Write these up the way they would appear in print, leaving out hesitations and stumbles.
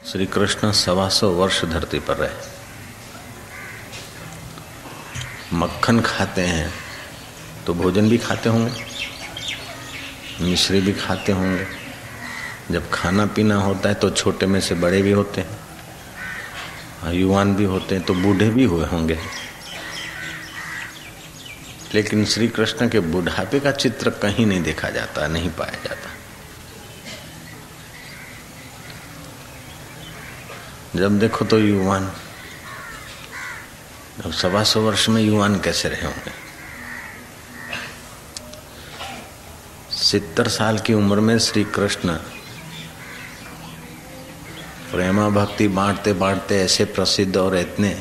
श्री कृष्ण 125 वर्ष धरती पर रहे। मक्खन खाते हैं तो भोजन भी खाते होंगे, मिश्री भी खाते होंगे। जब खाना पीना होता है तो छोटे में से बड़े भी होते हैं, युवान भी होते हैं, तो बूढ़े भी हुए होंगे। लेकिन श्री कृष्ण के बुढ़ापे का चित्र कहीं नहीं देखा जाता, नहीं पाया जाता। जब देखो तो युवान। अब 125 वर्ष में युवान कैसे रहे होंगे? 70 साल की उम्र में श्री कृष्ण प्रेमा भक्ति बांटते बांटते ऐसे प्रसिद्ध और इतने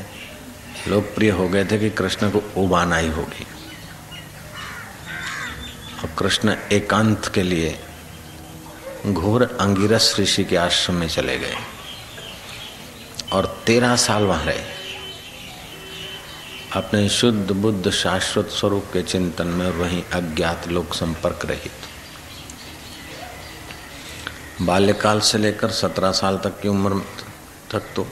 लोकप्रिय हो गए थे कि कृष्ण को उबान आई होगी। और कृष्ण एकांत के लिए घोर अंगिरस ऋषि के आश्रम में चले गए और 13 साल वहां रहे, अपने शुद्ध बुद्ध शाश्वत स्वरूप के चिंतन में, और वहीं अज्ञात लोक संपर्क रहित। बाल्यकाल से लेकर 17 साल तक की उम्र तक तो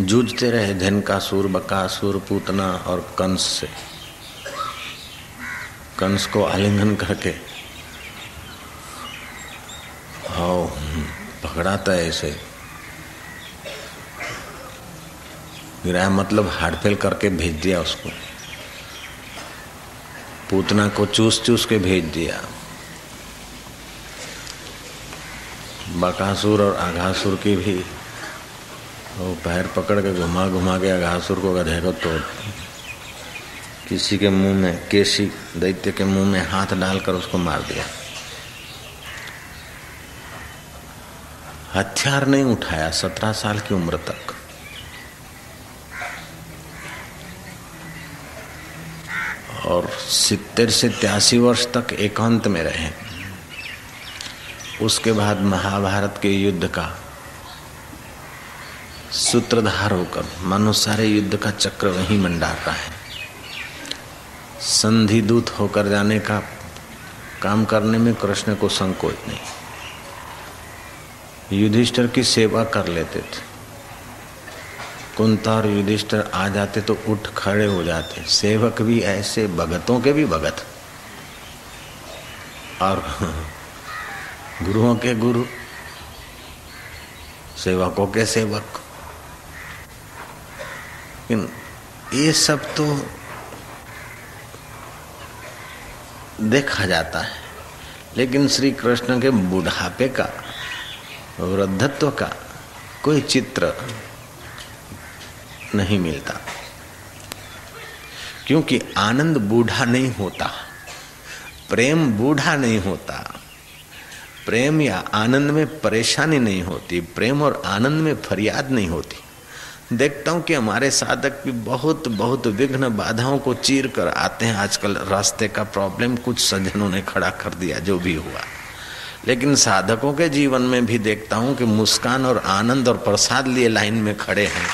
जूझते रहे धनकासुर, बकासुर, पूतना और कंस से। कंस को आलिंगन करके पकड़ाता है, ऐसे गिराया, मतलब हार्डफेल करके भेज दिया उसको। पूतना को चूस चूस के भेज दिया। बकासुर और आघासुर की भी वो पैर पकड़ के घुमा घुमा के आघासुर को, गधे को तोड़, किसी के मुंह में, केशी दैत्य के मुंह में हाथ डालकर उसको मार दिया। हथियार नहीं उठाया 17 साल की उम्र तक। और 70 से 83 वर्ष तक एकांत में रहे। उसके बाद महाभारत के युद्ध का सूत्रधार होकर मानो सारे युद्ध का चक्र वहीं मंडाता है। संधि दूत होकर जाने का काम करने में कृष्ण को संकोच नहीं। युधिष्ठिर की सेवा कर लेते थे। कुंता और युधिष्ठिर आ जाते तो उठ खड़े हो जाते। सेवक भी ऐसे, भगतों के भी भगत और गुरुओं के गुरु, सेवकों के सेवक। ये सब तो देखा जाता है, लेकिन श्री कृष्ण के बुढ़ापे का, वृद्धत्व का कोई चित्र नहीं मिलता। क्योंकि आनंद बूढ़ा नहीं होता, प्रेम बूढ़ा नहीं होता। प्रेम या आनंद में परेशानी नहीं होती, प्रेम और आनंद में फरियाद नहीं होती। देखता हूं कि हमारे साधक भी बहुत बहुत विघ्न बाधाओं को चीर कर आते हैं। आजकल रास्ते का प्रॉब्लम कुछ सज्जनों ने खड़ा कर दिया, जो भी हुआ। लेकिन साधकों के जीवन में भी देखता हूं कि मुस्कान और आनंद और प्रसाद लिए लाइन में खड़े हैं।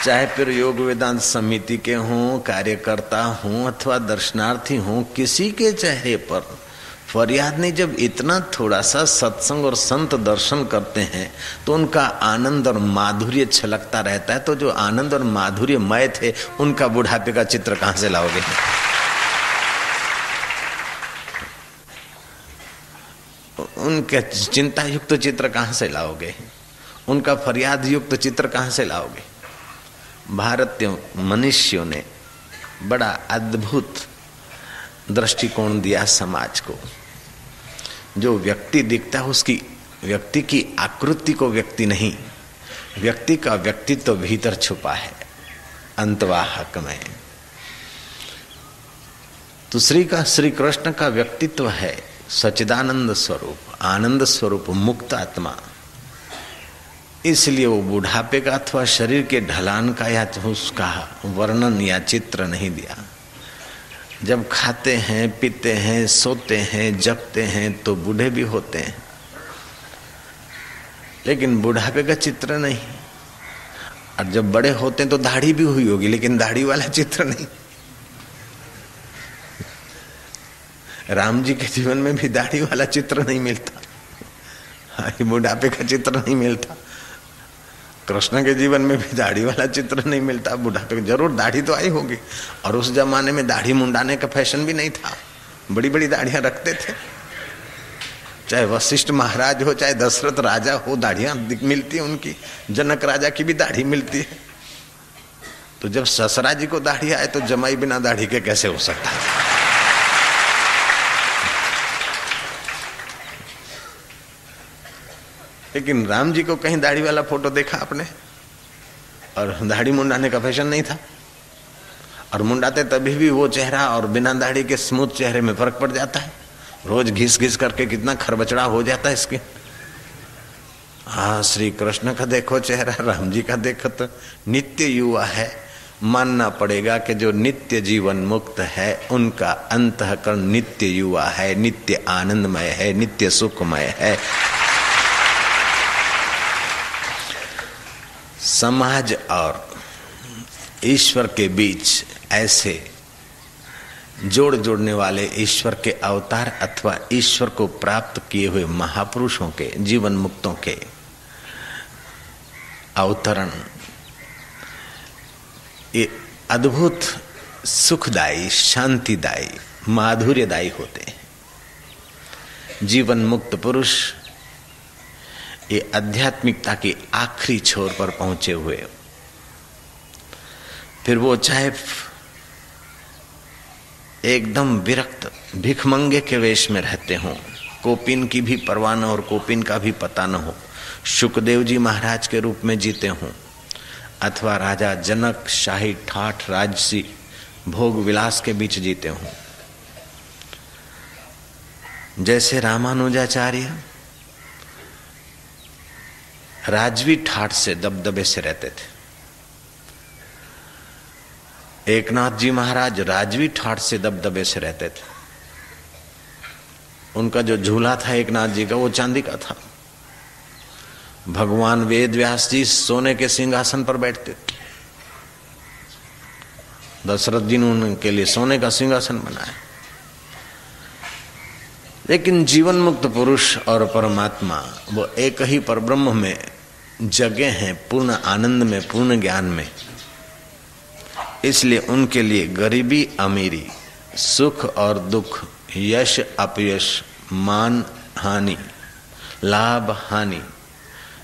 चाहे फिर योग वेदांत समिति के हों, कार्यकर्ता हों अथवा दर्शनार्थी हों, किसी के चेहरे पर फरियाद नहीं। जब इतना थोड़ा सा सत्संग और संत दर्शन करते हैं तो उनका आनंद और माधुर्य छलकता रहता है। तो जो आनंद और माधुर्य मय थे, उनका बुढ़ापे का चित्र कहां से लाओगे? उनके चिंता युक्त चित्र कहां से लाओगे? उनका फरियाद युक्त चित्र कहां से लाओगे? भारतीय मनुष्यों ने बड़ा अद्भुत दृष्टिकोण दिया समाज को। जो व्यक्ति दिखता है, उसकी व्यक्ति की आकृति को व्यक्ति नहीं, व्यक्ति का व्यक्तित्व तो भीतर छुपा है अंतवाहक में। तो श्री कृष्ण का व्यक्तित्व है सच्चिदानंद स्वरूप, आनंद स्वरूप, मुक्त आत्मा। इसलिए वो बुढ़ापे का अथवा शरीर के ढलान का या उसका वर्णन या चित्र नहीं दिया। जब खाते हैं, पीते हैं, सोते हैं, जगते हैं तो बूढ़े भी होते हैं, लेकिन बुढ़ापे का चित्र नहीं। और जब बड़े होते हैं तो दाढ़ी भी हुई होगी, लेकिन दाढ़ी वाला चित्र नहीं। राम जी के जीवन में भी दाढ़ी वाला चित्र नहीं मिलता। बुढ़ापे का चित्र नहीं मिलता। कृष्ण के जीवन में भी दाढ़ी वाला चित्र नहीं मिलता। बुढ़ापे जरूर दाढ़ी तो आई होगी, और उस जमाने में दाढ़ी मुंडाने का फैशन भी नहीं था, बड़ी बड़ी दाढ़ियां रखते थे। चाहे वशिष्ठ महाराज हो, चाहे दशरथ राजा हो, दाढ़ियां मिलती है उनकी। जनक राजा की भी दाढ़ी मिलती है। तो जब ससुरा जी को दाढ़ी आए तो जमाई बिना दाढ़ी के कैसे हो सकता है? लेकिन राम जी को कहीं दाढ़ी वाला फोटो देखा आपने? और दाढ़ी मुंडाने का फैशन नहीं था, और मुंडाते तभी भी वो चेहरा और बिना दाढ़ी के स्मूथ चेहरे में फर्क पड़ जाता है। रोज घिस घिस करके कितना खरबचड़ा हो जाता है इसके। हाँ, श्री कृष्ण का देखो चेहरा, राम जी का देखो तो नित्य युवा है। मानना पड़ेगा कि जो नित्य जीवन मुक्त है उनका अंतःकरण नित्य युवा है, नित्य आनंदमय है, नित्य सुखमय है। समाज और ईश्वर के बीच ऐसे जोड़ने वाले ईश्वर के अवतार अथवा ईश्वर को प्राप्त किए हुए महापुरुषों के, जीवन मुक्तों के अवतरण ये अद्भुत सुखदायी, शांतिदायी, माधुर्यदायी होते हैं। जीवन मुक्त पुरुष ये आध्यात्मिकता की आखिरी छोर पर पहुंचे हुए, फिर वो चाहे एकदम विरक्त भिखमंगे के वेश में रहते हों, कोपिन की भी परवाह न और कोपिन का भी पता न हो, शुकदेव जी महाराज के रूप में जीते हों, अथवा राजा जनक शाही ठाठ राजसी भोग विलास के बीच जीते हों। जैसे रामानुजाचार्य राजवी ठाठ से दबदबे से रहते थे, एकनाथ जी महाराज राजवी ठाठ से दबदबे से रहते थे। उनका जो झूला था एकनाथ जी का वो चांदी का था। भगवान वेद व्यास जी सोने के सिंहासन पर बैठते थे। दशरथ जी ने उनके लिए सोने का सिंहासन बनाया। लेकिन जीवन मुक्त पुरुष और परमात्मा वो एक ही परब्रह्म में जगे हैं, पूर्ण आनंद में, पूर्ण ज्ञान में। इसलिए उनके लिए गरीबी अमीरी, सुख और दुख, यश अपयश, मान हानि, लाभ हानि,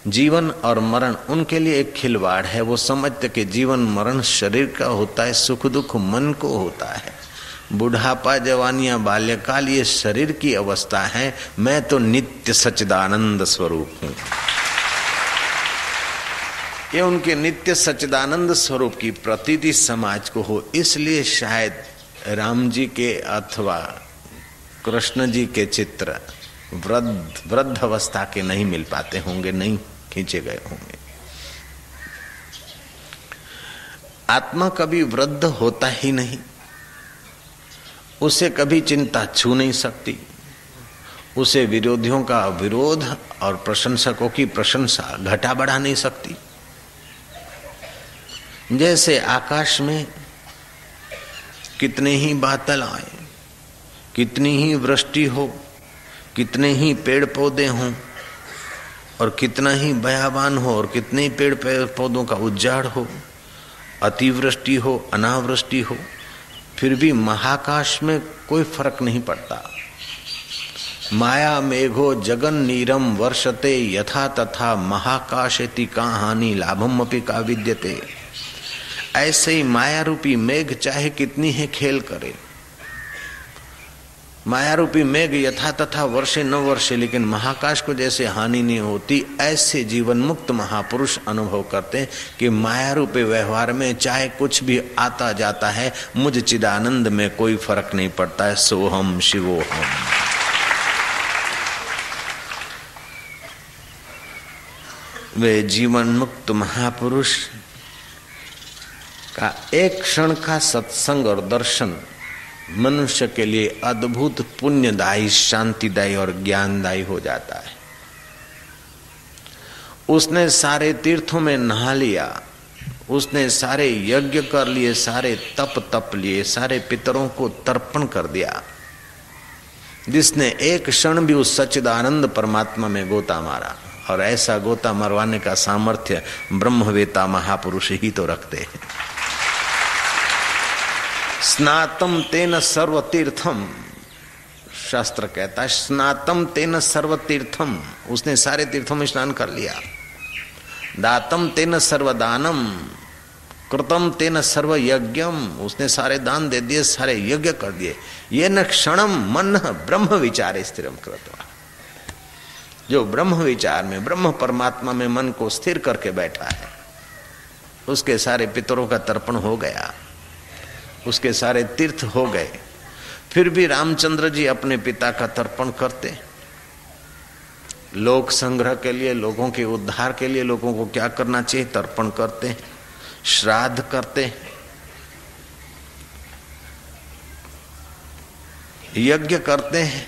जीवन और मरण उनके लिए एक खिलवाड़ है। वो समझते कि जीवन मरण शरीर का होता है, सुख दुख मन को होता है। बुढ़ापा, जवानियां, बाल्यकाल ये शरीर की अवस्था है। मैं तो नित्य सच्चिदानंद स्वरूप हूं। ये उनके नित्य सच्चिदानंद स्वरूप की प्रतीति समाज को हो, इसलिए शायद राम जी के अथवा कृष्ण जी के चित्र वृद्ध अवस्था के नहीं मिल पाते होंगे, नहीं खींचे गए होंगे। आत्मा कभी वृद्ध होता ही नहीं, उसे कभी चिंता छू नहीं सकती, उसे विरोधियों का विरोध और प्रशंसकों की प्रशंसा घटा बढ़ा नहीं सकती। जैसे आकाश में कितने ही बादल आए, कितनी ही वृष्टि हो, कितने ही पेड़ पौधे हों और कितना ही बयाबान हो और कितने ही पेड़ पौधों का उजाड़ हो, अतिवृष्टि हो, अनावृष्टि हो, फिर भी महाकाश में कोई फर्क नहीं पड़ता। माया मेघो जगन नीरम वर्षते यथा तथा महाकाशेति का हानि लाभम अपि का विद्यते। ऐसे ही माया रूपी मेघ चाहे कितनी ही खेल करे, माया रूपी मेघ यथा तथा वर्षे न वर्षे, लेकिन महाकाश को जैसे हानि नहीं होती, ऐसे जीवन मुक्त महापुरुष अनुभव करते हैं कि माया रूपी व्यवहार में चाहे कुछ भी आता जाता है, मुझ चिदानंद में कोई फर्क नहीं पड़ता है। सोहम शिवोहम। वे जीवन मुक्त महापुरुष का एक क्षण का सत्संग और दर्शन मनुष्य के लिए अद्भुत पुण्यदायी, शांतिदायी और ज्ञानदायी हो जाता है। उसने सारे तीर्थों में नहा लिया, उसने सारे यज्ञ कर लिए, सारे तप लिए, सारे पितरों को तर्पण कर दिया, जिसने एक क्षण भी उस सच्चिदानंद परमात्मा में गोता मारा, और ऐसा गोता मरवाने का सामर्थ्य ब्रह्मवेता महापुरुष ही तो रखते हैं। स्नातम तेन सर्व तीर्थम, शास्त्र कहता है स्नातम तेन सर्व तीर्थम, उसने सारे तीर्थों में स्नान कर लिया। दातम तेन सर्वदानम, कृतम तेन सर्व यज्ञम, उसने सारे दान दे दिए, सारे यज्ञ कर दिए। ये न क्षणम मन ब्रह्म विचारे स्थिरम कृत्वा, जो ब्रह्म विचार में ब्रह्म परमात्मा में मन को स्थिर करके बैठा है, उसके सारे पितरों का तर्पण हो गया, उसके सारे तीर्थ हो गए। फिर भी रामचंद्र जी अपने पिता का तर्पण करते, लोक संग्रह के लिए, लोगों के उद्धार के लिए लोगों को क्या करना चाहिए, तर्पण करते हैं, श्राद्ध करते हैं, यज्ञ करते हैं।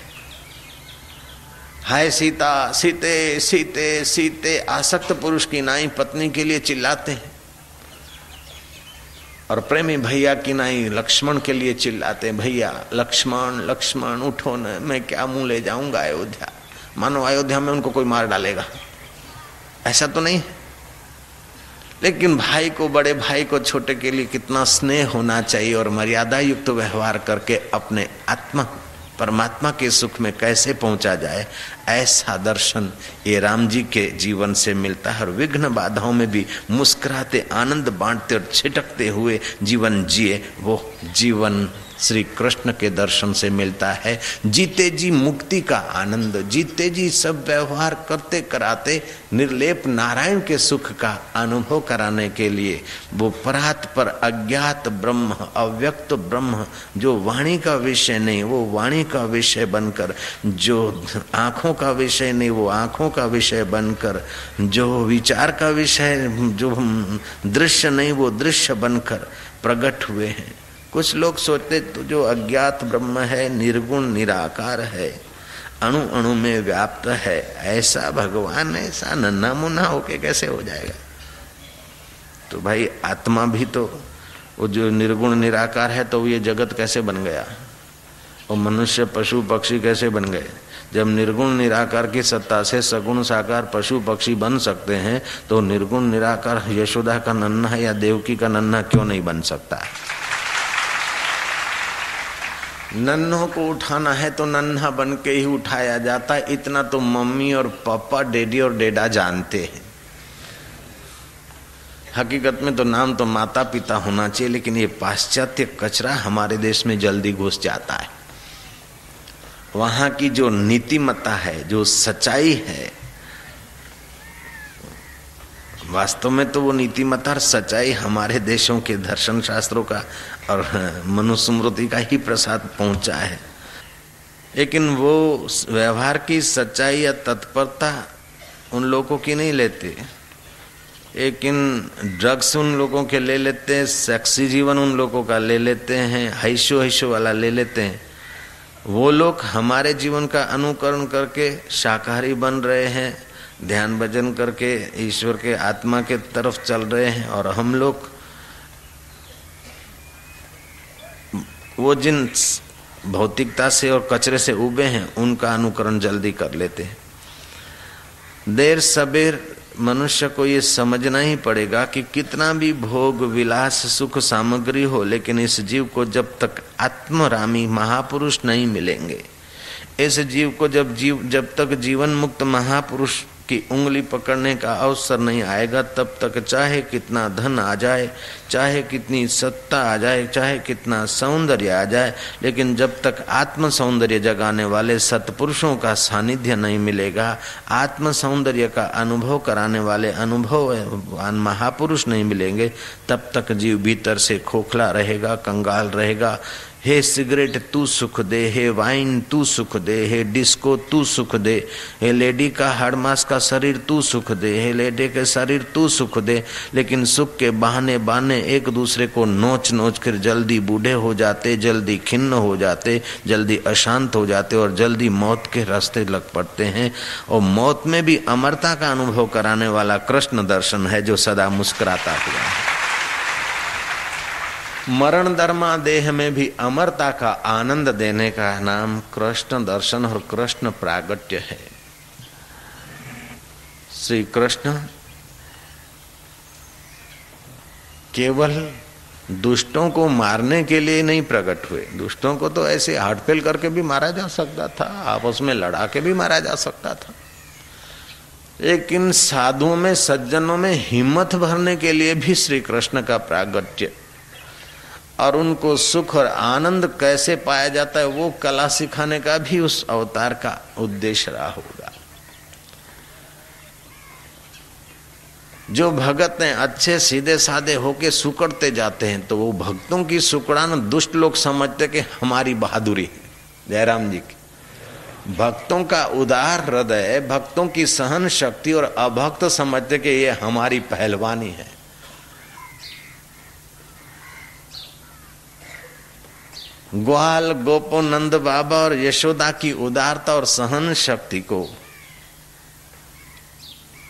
हाय सीता सीते सीते सीते आसक्त पुरुष की नाई पत्नी के लिए चिल्लाते हैं, और प्रेमी भैया की नाई लक्ष्मण के लिए चिल्लाते हैं, भैया लक्ष्मण लक्ष्मण उठो न, मैं क्या मुंह ले जाऊंगा अयोध्या। मानो अयोध्या में उनको कोई मार डालेगा, ऐसा तो नहीं। लेकिन भाई को, बड़े भाई को छोटे के लिए कितना स्नेह होना चाहिए, और मर्यादा युक्त व्यवहार करके अपने आत्मा परमात्मा के सुख में कैसे पहुंचा जाए, ऐसा दर्शन ये राम जी के जीवन से मिलता है। और विघ्न बाधाओं में भी मुस्कुराते, आनंद बांटते और छिटकते हुए जीवन जिए, वो जीवन श्री कृष्ण के दर्शन से मिलता है। जीते जी मुक्ति का आनंद, जीते जी सब व्यवहार करते कराते निर्लेप नारायण के सुख का अनुभव कराने के लिए वो परात पर अज्ञात ब्रह्म, अव्यक्त ब्रह्म, जो वाणी का विषय नहीं वो वाणी का विषय बनकर, जो आंखों का विषय नहीं वो आंखों का विषय बनकर, जो विचार का विषय, जो दृश्य नहीं वो दृश्य बनकर प्रकट हुए हैं। कुछ लोग सोचते तो जो अज्ञात ब्रह्म है, निर्गुण निराकार है, अणु अणु में व्याप्त है, ऐसा भगवान ऐसा नन्हा मुन्ना होके कैसे हो जाएगा। तो भाई आत्मा भी तो वो जो निर्गुण निराकार है, तो ये जगत कैसे बन गया, और मनुष्य पशु पक्षी कैसे बन गए। जब निर्गुण निराकार की सत्ता से सगुण साकार पशु पक्षी बन सकते हैं, तो निर्गुण निराकार यशोदा का नन्हा या देवकी का नन्हा क्यों नहीं बन सकता। नन्हों को उठाना है तो नन्हा बन के ही उठाया जाता है, इतना तो मम्मी और पापा, डैडी और डेडा जानते हैं। हकीकत में तो नाम तो माता पिता होना चाहिए, लेकिन ये पाश्चात्य कचरा हमारे देश में जल्दी घुस जाता है। वहां की जो नीतिमत्ता है, जो सच्चाई है, वास्तव में तो वो नीतिमत्ता और सच्चाई हमारे देशों के दर्शन शास्त्रों का और मनुस्मृति का ही प्रसाद पहुंचा है। लेकिन वो व्यवहार की सच्चाई या तत्परता उन लोगों की नहीं लेते, लेकिन ड्रग्स उन लोगों के ले लेते हैं, सेक्सी जीवन उन लोगों का ले लेते हैं, हैशो हैशो वाला ले लेते हैं। वो लोग हमारे जीवन का अनुकरण करके शाकाहारी बन रहे हैं, ध्यान भजन करके ईश्वर के आत्मा के तरफ चल रहे हैं, और हम लोग वो जिन भौतिकता से और कचरे से उबे हैं उनका अनुकरण जल्दी कर लेते हैं। देर सबेर मनुष्य को ये समझना ही पड़ेगा कि कितना भी भोग विलास सुख सामग्री हो, लेकिन इस जीव को जब तक आत्मरामी महापुरुष नहीं मिलेंगे, इस जीव को जब तक जीवन मुक्त महापुरुष की उंगली पकड़ने का अवसर नहीं आएगा, तब तक चाहे कितना धन आ जाए, चाहे कितनी सत्ता आ जाए, चाहे कितना सौंदर्य आ जाए, लेकिन जब तक आत्म सौंदर्य जगाने वाले सत्पुरुषों का सानिध्य नहीं मिलेगा, आत्म सौंदर्य का अनुभव कराने वाले अनुभववान महापुरुष नहीं मिलेंगे, तब तक जीव भीतर से खोखला रहेगा, कंगाल रहेगा। हे सिगरेट तू सुख दे, हे वाइन तू सुख दे, हे डिस्को तू सुख दे, हे लेडी का हाड़ मास का शरीर तू सुख दे, हे लेडी के शरीर तू सुख दे, लेकिन सुख के बहाने बहाने एक दूसरे को नोच नोच कर जल्दी बूढ़े हो जाते, जल्दी खिन्न हो जाते, जल्दी अशांत हो जाते और जल्दी मौत के रास्ते लग पड़ते हैं। और मौत में भी अमरता का अनुभव कराने वाला कृष्ण दर्शन है, जो सदा मुस्कुराता हुआ है। मरण धर्मा देह में भी अमरता का आनंद देने का नाम कृष्ण दर्शन और कृष्ण प्रागट्य है। श्री कृष्ण केवल दुष्टों को मारने के लिए नहीं प्रकट हुए। दुष्टों को तो ऐसे हार्टफेल करके भी मारा जा सकता था, आपस में लड़ा के भी मारा जा सकता था, लेकिन साधुओं में सज्जनों में हिम्मत भरने के लिए भी श्री कृष्ण का प्रागट्य और उनको सुख और आनंद कैसे पाया जाता है वो कला सिखाने का भी उस अवतार का उद्देश्य रहा होगा। जो भगत हैं अच्छे सीधे साधे होके सुकड़ते जाते हैं तो वो भक्तों की सुकड़ाना दुष्ट लोग समझते कि हमारी बहादुरी है। जयराम जी की भक्तों का उदार हृदय, भक्तों की सहन शक्ति और अभक्त समझते कि ये हमारी पहलवानी है। ग्वाल गोपो नंद बाबा और यशोदा की उदारता और सहन शक्ति को,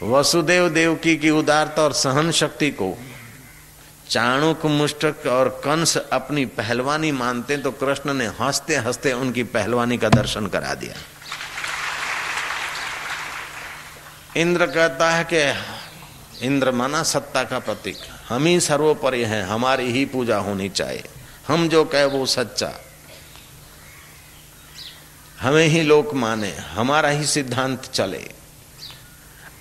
वसुदेव देवकी की उदारता और सहन शक्ति को चाणूक मुष्टक और कंस अपनी पहलवानी मानते तो कृष्ण ने हंसते हंसते उनकी पहलवानी का दर्शन करा दिया। इंद्र कहता है कि इंद्र माना सत्ता का प्रतीक, हम ही सर्वोपरि हैं, हमारी ही पूजा होनी चाहिए, हम जो कहे वो सच्चा, हमें ही लोग माने, हमारा ही सिद्धांत चले।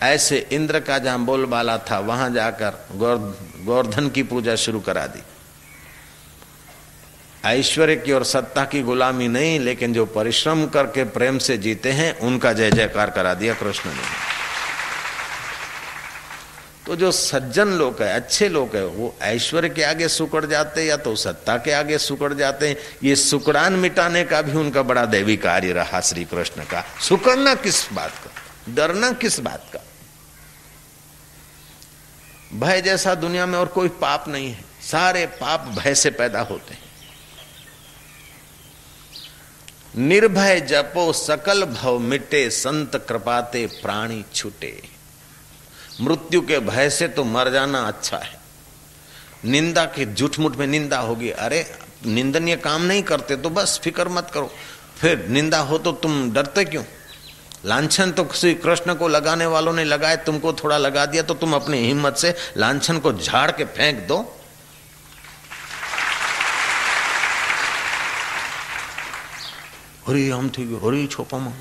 ऐसे इंद्र का जहां बोलबाला था वहां जाकर गोवर्धन की पूजा शुरू करा दी। ऐश्वर्य की और सत्ता की गुलामी नहीं, लेकिन जो परिश्रम करके प्रेम से जीते हैं उनका जय जयकार करा दिया कृष्ण ने। तो जो सज्जन लोग है, अच्छे लोग है, वो ऐश्वर्य के आगे सुकड़ जाते या तो सत्ता के आगे सुकड़ जाते हैं। ये सुकड़ान मिटाने का भी उनका बड़ा दैवी कार्य रहा श्री कृष्ण का। सुकड़ना किस बात का, डरना किस बात का? भय जैसा दुनिया में और कोई पाप नहीं है, सारे पाप भय से पैदा होते हैं। निर्भय जपो सकल भव मिटे, संत कृपाते प्राणी छूटे। मृत्यु के भय से तो मर जाना अच्छा है। निंदा के झूठ मूठ में निंदा होगी, अरे निंदनीय काम नहीं करते तो बस फिक्र मत करो, फिर निंदा हो तो तुम डरते क्यों? लांछन तो श्री कृष्ण को लगाने वालों ने लगाए, तुमको थोड़ा लगा दिया तो तुम अपनी हिम्मत से लांछन को झाड़ के फेंक दो। हरी हम थी गयो, हरी छोपा में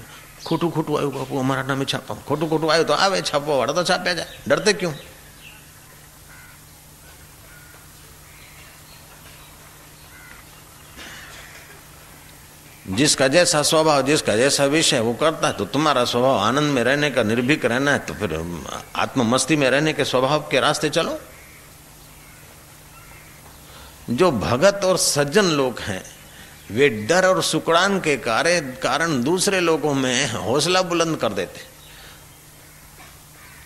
खोटू खोटू आयु बापू हमारा नाम छापा, खोटू खोटू आयु तो आवे, छापो वाला तो छाप्या जाए, डरते क्यों? जिसका जैसा स्वभाव, जिसका जैसा विषय वो करता है। तो तुम्हारा स्वभाव आनंद में रहने का, निर्भीक रहना है, तो फिर आत्म मस्ती में रहने के स्वभाव के रास्ते चलो। जो भगत और सज्जन लोग हैं वे डर और सुकड़ान के कारण दूसरे लोगों में हौसला बुलंद कर देते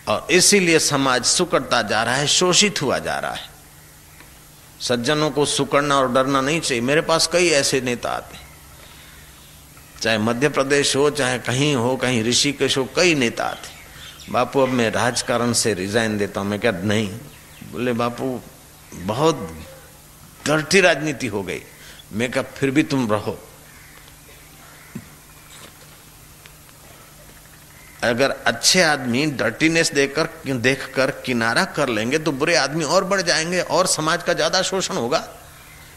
और इसीलिए समाज सुकड़ता जा रहा है, शोषित हुआ जा रहा है। सज्जनों को सुकड़ना और डरना नहीं चाहिए। मेरे पास कई ऐसे नेता आते, चाहे मध्य प्रदेश हो, चाहे कहीं हो, कहीं ऋषिकेश हो, कई नेता आते। बापू अब मैं राजकारण से रिजाइन देता हूं। मैं क्या? नहीं। बोले बापू बहुत डर्टी राजनीति हो गई। मैं क्या? फिर भी तुम रहो। अगर अच्छे आदमी डर्टीनेस देखकर किनारा कर लेंगे तो बुरे आदमी और बढ़ जाएंगे और समाज का ज्यादा शोषण होगा।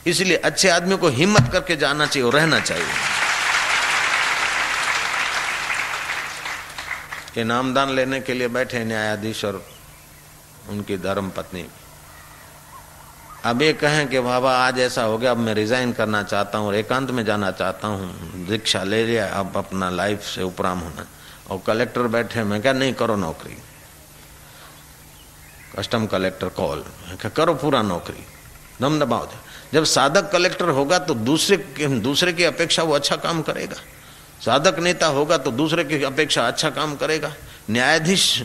इसलिए अच्छे आदमी को हिम्मत करके जाना चाहिए और रहना चाहिए। ये नामदान लेने के लिए बैठे न्यायाधीश और उनकी धर्म पत्नी। अब ये कहें कि बाबा आज ऐसा हो गया, अब मैं रिजाइन करना चाहता हूँ और एकांत में जाना चाहता हूँ, दीक्षा ले लिया, अब अपना लाइफ से उपराम होना। और कलेक्टर बैठे, मैं क्या? नहीं, करो नौकरी। कस्टम कलेक्टर कॉल, करो पूरा नौकरी, दम दबाओ दे। जब साधक कलेक्टर होगा तो दूसरे की अपेक्षा वो अच्छा काम करेगा। साधक नेता होगा तो दूसरे की अपेक्षा अच्छा काम करेगा। न्यायाधीश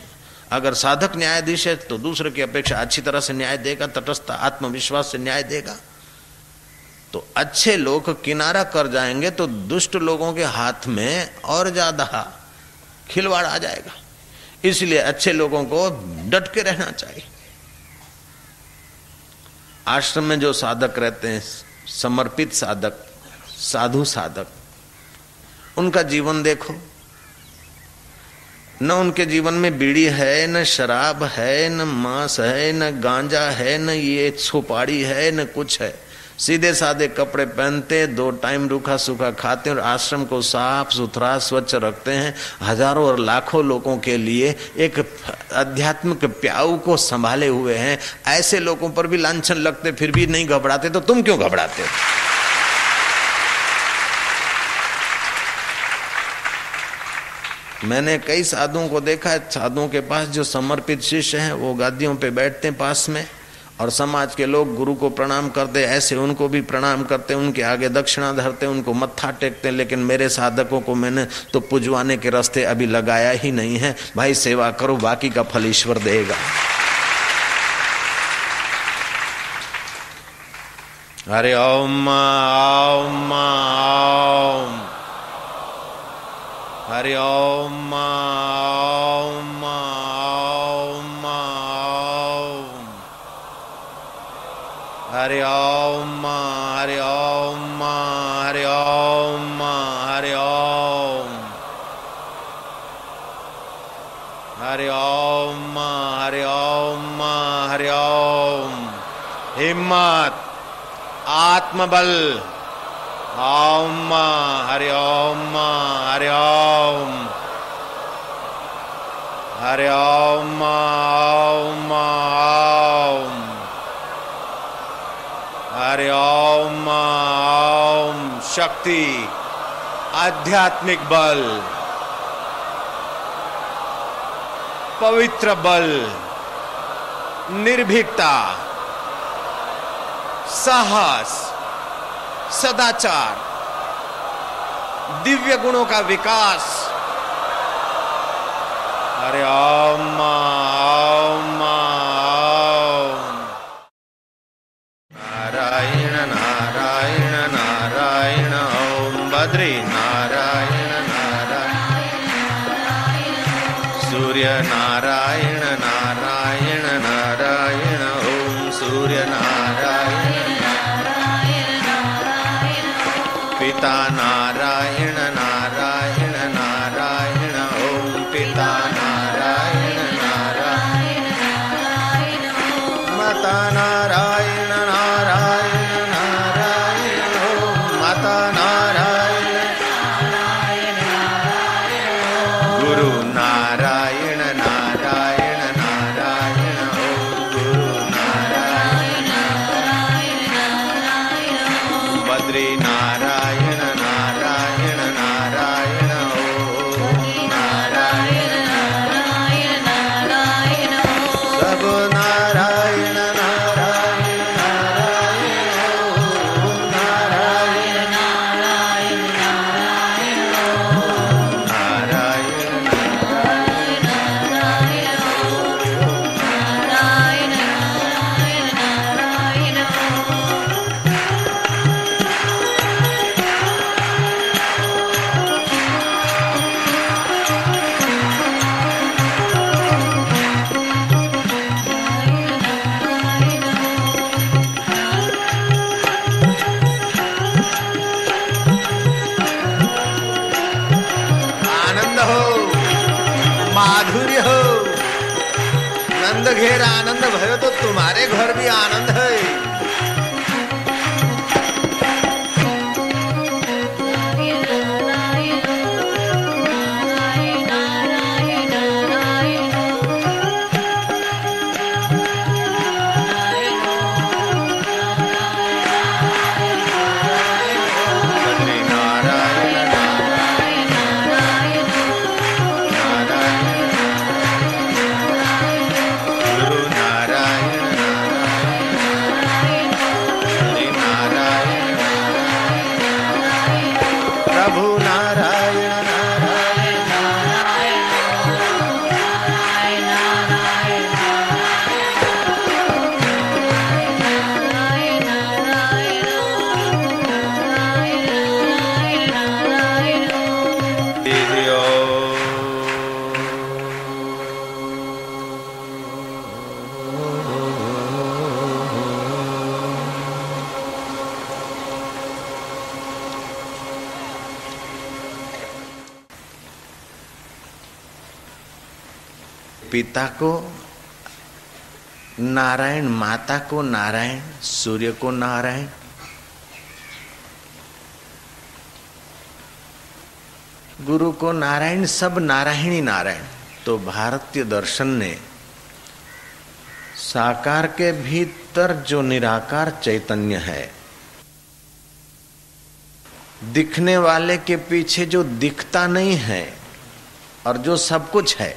अगर साधक न्यायाधीश है तो दूसरे की अपेक्षा अच्छी तरह से न्याय देगा, तटस्थ आत्मविश्वास से न्याय देगा। तो अच्छे लोग किनारा कर जाएंगे तो दुष्ट लोगों के हाथ में और ज्यादा खिलवाड़ आ जाएगा। इसलिए अच्छे लोगों को डट के रहना चाहिए। आश्रम में जो साधक रहते हैं, समर्पित साधक, साधु साधक, उनका जीवन देखो। न उनके जीवन में बीड़ी है, न शराब है, न मांस है, न गांजा है, न ये सुपारी है, न कुछ है। सीधे साधे कपड़े पहनते, 2 टाइम रूखा सूखा खाते और आश्रम को साफ सुथरा स्वच्छ रखते हैं। हजारों और लाखों लोगों के लिए एक आध्यात्मिक प्याऊ को संभाले हुए हैं। ऐसे लोगों पर भी लांछन लगते फिर भी नहीं घबराते, तो तुम क्यों घबराते हो? मैंने कई साधुओं को देखा है, साधुओं के पास जो समर्पित शिष्य हैं वो गादियों पे बैठते हैं पास में, और समाज के लोग गुरु को प्रणाम करते, ऐसे उनको भी प्रणाम करते, उनके आगे दक्षिणा धरते, उनको मत्था टेकते। लेकिन मेरे साधकों को मैंने तो पुजवाने के रास्ते अभी लगाया ही नहीं है। भाई सेवा करो, बाकी का फल ईश्वर देगा। हरि ओम ओम ओम, हरि ओम ओम ओम ओम, हरि ओम हरि ओम हरि ओम हरि ओम, हरि ओम हरि ओम हरि ओम। हिम्मत, आत्मबल। ओम हरि ओम हरि ओम, हरि ओम ओम ओम, हरि ओम ओम। शक्ति, आध्यात्मिक बल, पवित्र बल, निर्भीकता, साहस, सदाचार, दिव्य गुणों का विकास। हरि ओम ओम ओम। नारायण नारायण नारायण ओम। बद्री नारायण नारायण, सूर्य नारायण नारायण नारायण ओम। सूर्य नारायण, पिता नारायण नारायण नारायण ओम। पिता नारायण नारायण नारायण ओम। माता नारायण नारायण नारायण ओम। माता नारायण नारायण नारायण ओम। गुरु नारायण नारायण नारायण ओम। गुरु नारायण नारायण नारायण ओम। बद्री नारायण नारायण नारायण ओम। नारायण नारायण नारायण ओम। सब नारायण नारायण नारायण ओम। नारायण नारायण नारायण ओम। नारायण नारायण नारायण ओम। नारायण नारायण नारायण ओम। आनंद हो, माधुर्य हो। नंद घेर आनंद भयो तो तुम्हारे घर भी आनंद है। बद्री नारायण नारायण नारायण नारायण, गुरु नारायण नारायण पिता को नारायण, माता को नारायण, सूर्य को नारायण, गुरु को नारायण, सब नारायणी नारायण। तो भारतीय दर्शन ने साकार के भीतर जो निराकार चैतन्य है, दिखने वाले के पीछे जो दिखता नहीं है और जो सब कुछ है,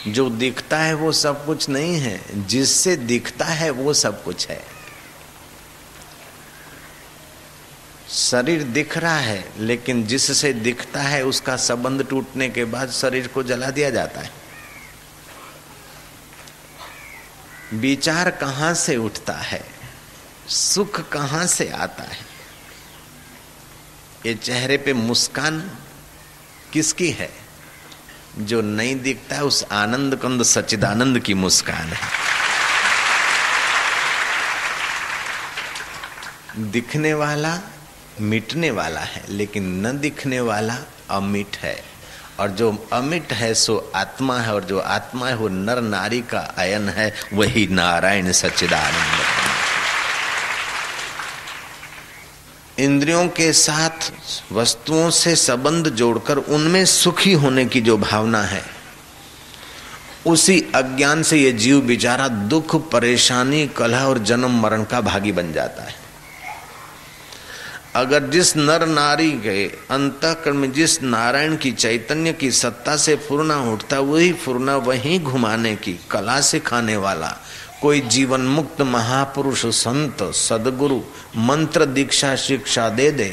जो दिखता है वो सब कुछ नहीं है, जिससे दिखता है वो सब कुछ है। शरीर दिख रहा है लेकिन जिससे दिखता है उसका संबंध टूटने के बाद शरीर को जला दिया जाता है। विचार कहां से उठता है, सुख कहां से आता है, ये चेहरे पे मुस्कान किसकी है? जो नहीं दिखता है उस आनंद कंद सच्चिदानंद की मुस्कान है। दिखने वाला मिटने वाला है लेकिन न दिखने वाला अमिट है, और जो अमिट है सो आत्मा है, और जो आत्मा है वो नर नारी का अयन है, वही नारायण सच्चिदानंद है। इंद्रियों के साथ वस्तुओं से संबंध जोड़कर उनमें सुखी होने की जो भावना है, उसी अज्ञान से ये जीव बेचारा दुख, परेशानी, कलह और जन्म मरण का भागी बन जाता है। अगर जिस नर नारी के अंतःकरण में जिस नारायण की चैतन्य की सत्ता से फुरना उठता, वही फुरना वहीं घुमाने की कला सिखाने वाला कोई जीवन मुक्त महापुरुष, संत, सदगुरु मंत्र दीक्षा शिक्षा दे दे,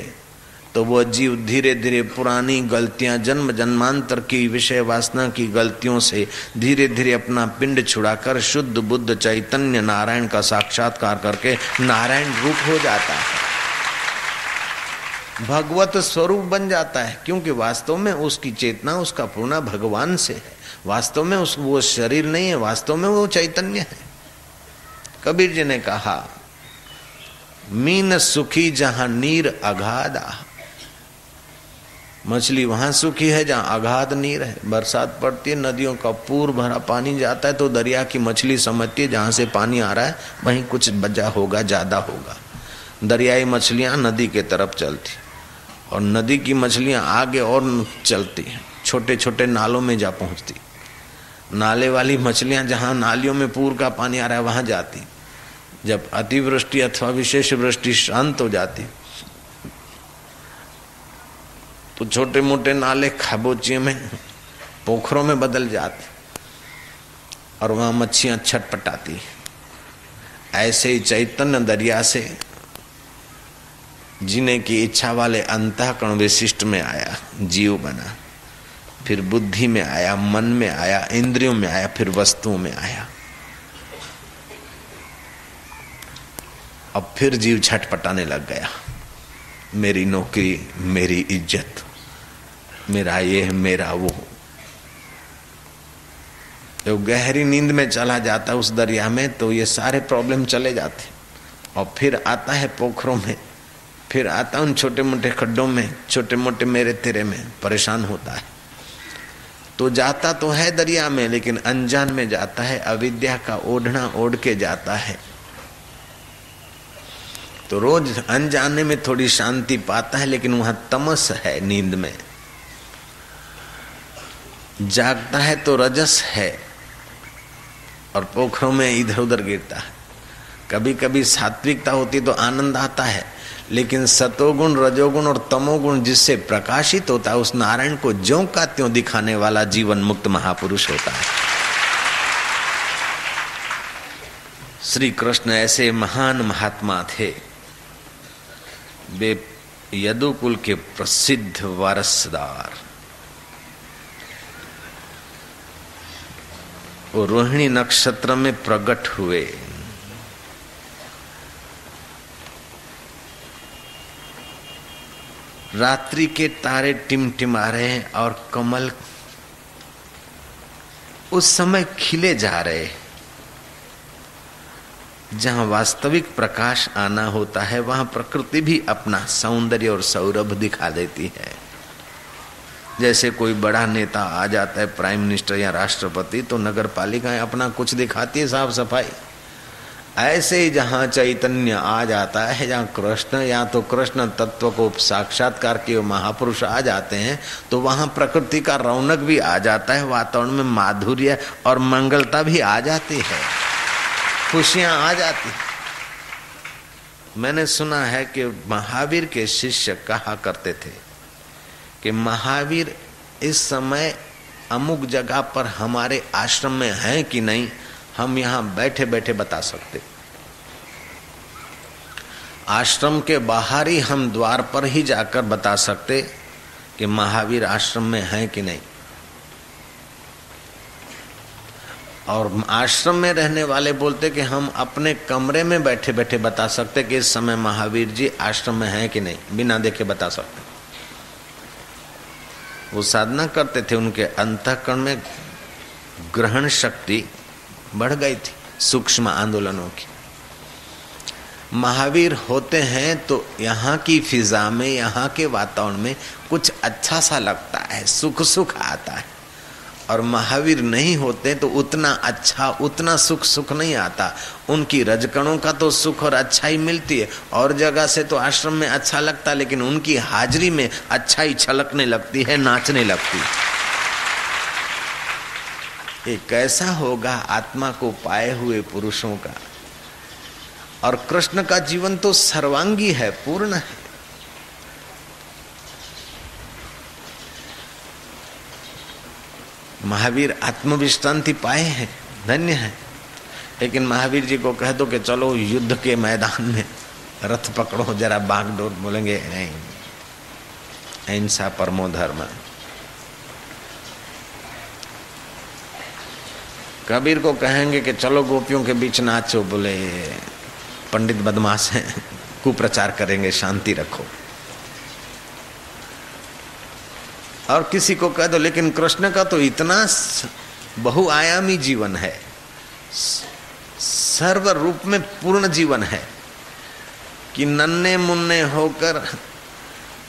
तो वह जीव धीरे धीरे पुरानी गलतियां, जन्म जन्मांतर की विषय वासना की गलतियों से धीरे धीरे अपना पिंड छुड़ाकर शुद्ध बुद्ध चैतन्य नारायण का साक्षात्कार करके नारायण रूप हो जाता है, भगवत स्वरूप बन जाता है। क्योंकि वास्तव में उसकी चेतना, उसका पूर्णा भगवान से है। वास्तव में वो शरीर नहीं है, वास्तव में वो चैतन्य है। कबीर जी ने कहा, मीन सुखी जहां नीर अगाधा। मछली वहां सुखी है जहां अगाध नीर है। बरसात पड़ती है, नदियों का पूर भरा पानी जाता है तो दरिया की मछली समझती है जहां से पानी आ रहा है वहीं कुछ बचा होगा, ज्यादा होगा। दरियाई मछलियां नदी के तरफ चलती और नदी की मछलियां आगे और चलती, छोटे छोटे नालों में जा पहुंचती। नाले वाली मछलियां जहां नालियों में पूर का पानी आ रहा है वहां जाती। जब अतिवृष्टि अथवा विशेष वृष्टि शांत हो जाती तो छोटे मोटे नाले खाबोचियों में, पोखरों में बदल जाते और वहां मच्छियां छटपटाती। ऐसे ही चैतन्य दरिया से जीने की इच्छा वाले अंतःकरण विशिष्ट में आया, जीव बना, फिर बुद्धि में आया, मन में आया, इंद्रियों में आया, फिर वस्तुओं में आया। अब फिर जीव छटपटाने लग गया, मेरी नौकरी, मेरी इज्जत, मेरा ये, मेरा वो। जब गहरी नींद में चला जाता उस दरिया में तो ये सारे प्रॉब्लम चले जाते। और फिर आता है पोखरों में, फिर आता उन छोटे मोटे खड्डों में, छोटे मोटे मेरे तेरे में परेशान होता है। तो जाता तो है दरिया में लेकिन अनजान में जाता है, अविद्या का ओढ़ना ओढ़ के जाता है। तो रोज अनजाने में थोड़ी शांति पाता है लेकिन वहां तमस है। नींद में जागता है तो रजस है और पोखरों में इधर उधर गिरता है। कभी कभी सात्विकता होती तो आनंद आता है, लेकिन सतोगुण, रजोगुण और तमोगुण जिससे प्रकाशित होता है उस नारायण को ज्यों का त्यों दिखाने वाला जीवन मुक्त महापुरुष होता है। श्री कृष्ण ऐसे महान महात्मा थे। वे यदुकुल के प्रसिद्ध वारसदार, वो रोहिणी नक्षत्र में प्रकट हुए। रात्रि के तारे टिमटिमा रहे हैं और कमल उस समय खिले जा रहे। जहां वास्तविक प्रकाश आना होता है वहां प्रकृति भी अपना सौंदर्य और सौरभ दिखा देती है। जैसे कोई बड़ा नेता आ जाता है, प्राइम मिनिस्टर या राष्ट्रपति, तो नगर पालिकाएं अपना कुछ दिखाती है, साफ सफाई। ऐसे ही जहाँ चैतन्य आ जाता है, जहाँ कृष्ण या तो कृष्ण तत्व को साक्षात्कार के महापुरुष आ जाते हैं, तो वहाँ प्रकृति का रौनक भी आ जाता है, वातावरण में माधुर्य और मंगलता भी आ जाती है, खुशियाँ आ जाती है। मैंने सुना है कि महावीर के शिष्य कहा करते थे कि महावीर इस समय अमुक जगह पर हमारे आश्रम में हैं कि नहीं, हम यहाँ बैठे बैठे बता सकते। आश्रम के बाहर ही हम द्वार पर ही जाकर बता सकते कि महावीर आश्रम में हैं कि नहीं। और आश्रम में रहने वाले बोलते कि हम अपने कमरे में बैठे बैठे बता सकते कि इस समय महावीर जी आश्रम में हैं कि नहीं, बिना देखे बता सकते। वो साधना करते थे, उनके अंतःकरण में ग्रहण शक्ति बढ़ गई थी सूक्ष्म आंदोलनों की। महावीर होते हैं तो यहाँ की फिजा में, यहाँ के वातावरण में कुछ अच्छा सा लगता है, सुख सुख आता है। और महावीर नहीं होते तो उतना अच्छा, उतना सुख नहीं आता। उनकी रजकणों का तो सुख और अच्छाई मिलती है, और जगह से तो आश्रम में अच्छा लगता है, लेकिन उनकी हाजिरी में अच्छाई छलकने लगती है, नाचने लगती है। ये कैसा होगा आत्मा को पाए हुए पुरुषों का। और कृष्ण का जीवन तो सर्वांगी है, पूर्ण है। महावीर आत्मविश्रांति पाए हैं, धन्य है। लेकिन महावीर जी को कह दो कि चलो युद्ध के मैदान में रथ पकड़ो, जरा बागडोर, बोलेंगे नहीं, अहिंसा परमो धर्म। कबीर को कहेंगे कि चलो गोपियों के बीच नाचो, बोले पंडित बदमाश हैं, कुप्रचार करेंगे, शांति रखो। और किसी को कह दो, लेकिन कृष्ण का तो इतना बहुआयामी जीवन है, सर्व रूप में पूर्ण जीवन है कि नन्हे मुन्ने होकर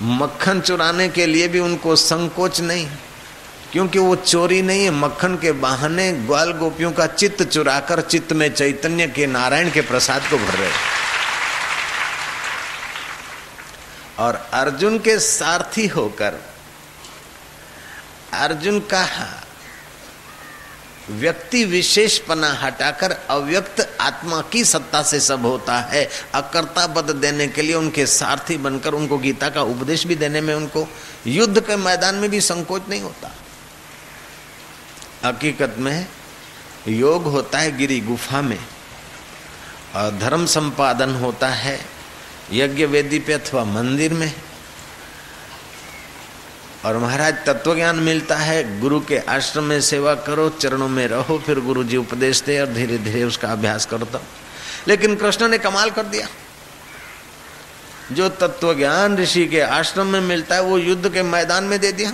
मक्खन चुराने के लिए भी उनको संकोच नहीं, क्योंकि वो चोरी नहीं है। मक्खन के बहाने ग्वाल गोपियों का चित्त चुराकर चित्त में चैतन्य के, नारायण के प्रसाद को भर रहे। और अर्जुन के सारथी होकर अर्जुन का व्यक्ति विशेषपना हटाकर अव्यक्त आत्मा की सत्ता से सब होता है, अकर्ता पद देने के लिए उनके सारथी बनकर उनको गीता का उपदेश भी देने में उनको युद्ध के मैदान में भी संकोच नहीं होता। हकीकत में योग होता है गिरी गुफा में, और धर्म संपादन होता है यज्ञ वेदी पे अथवा मंदिर में। और महाराज तत्व ज्ञान मिलता है गुरु के आश्रम में, सेवा करो, चरणों में रहो, फिर गुरु जी उपदेश दे और धीरे धीरे उसका अभ्यास करो तब। लेकिन कृष्ण ने कमाल कर दिया, जो तत्व ज्ञान ऋषि के आश्रम में मिलता है वो युद्ध के मैदान में दे दिया।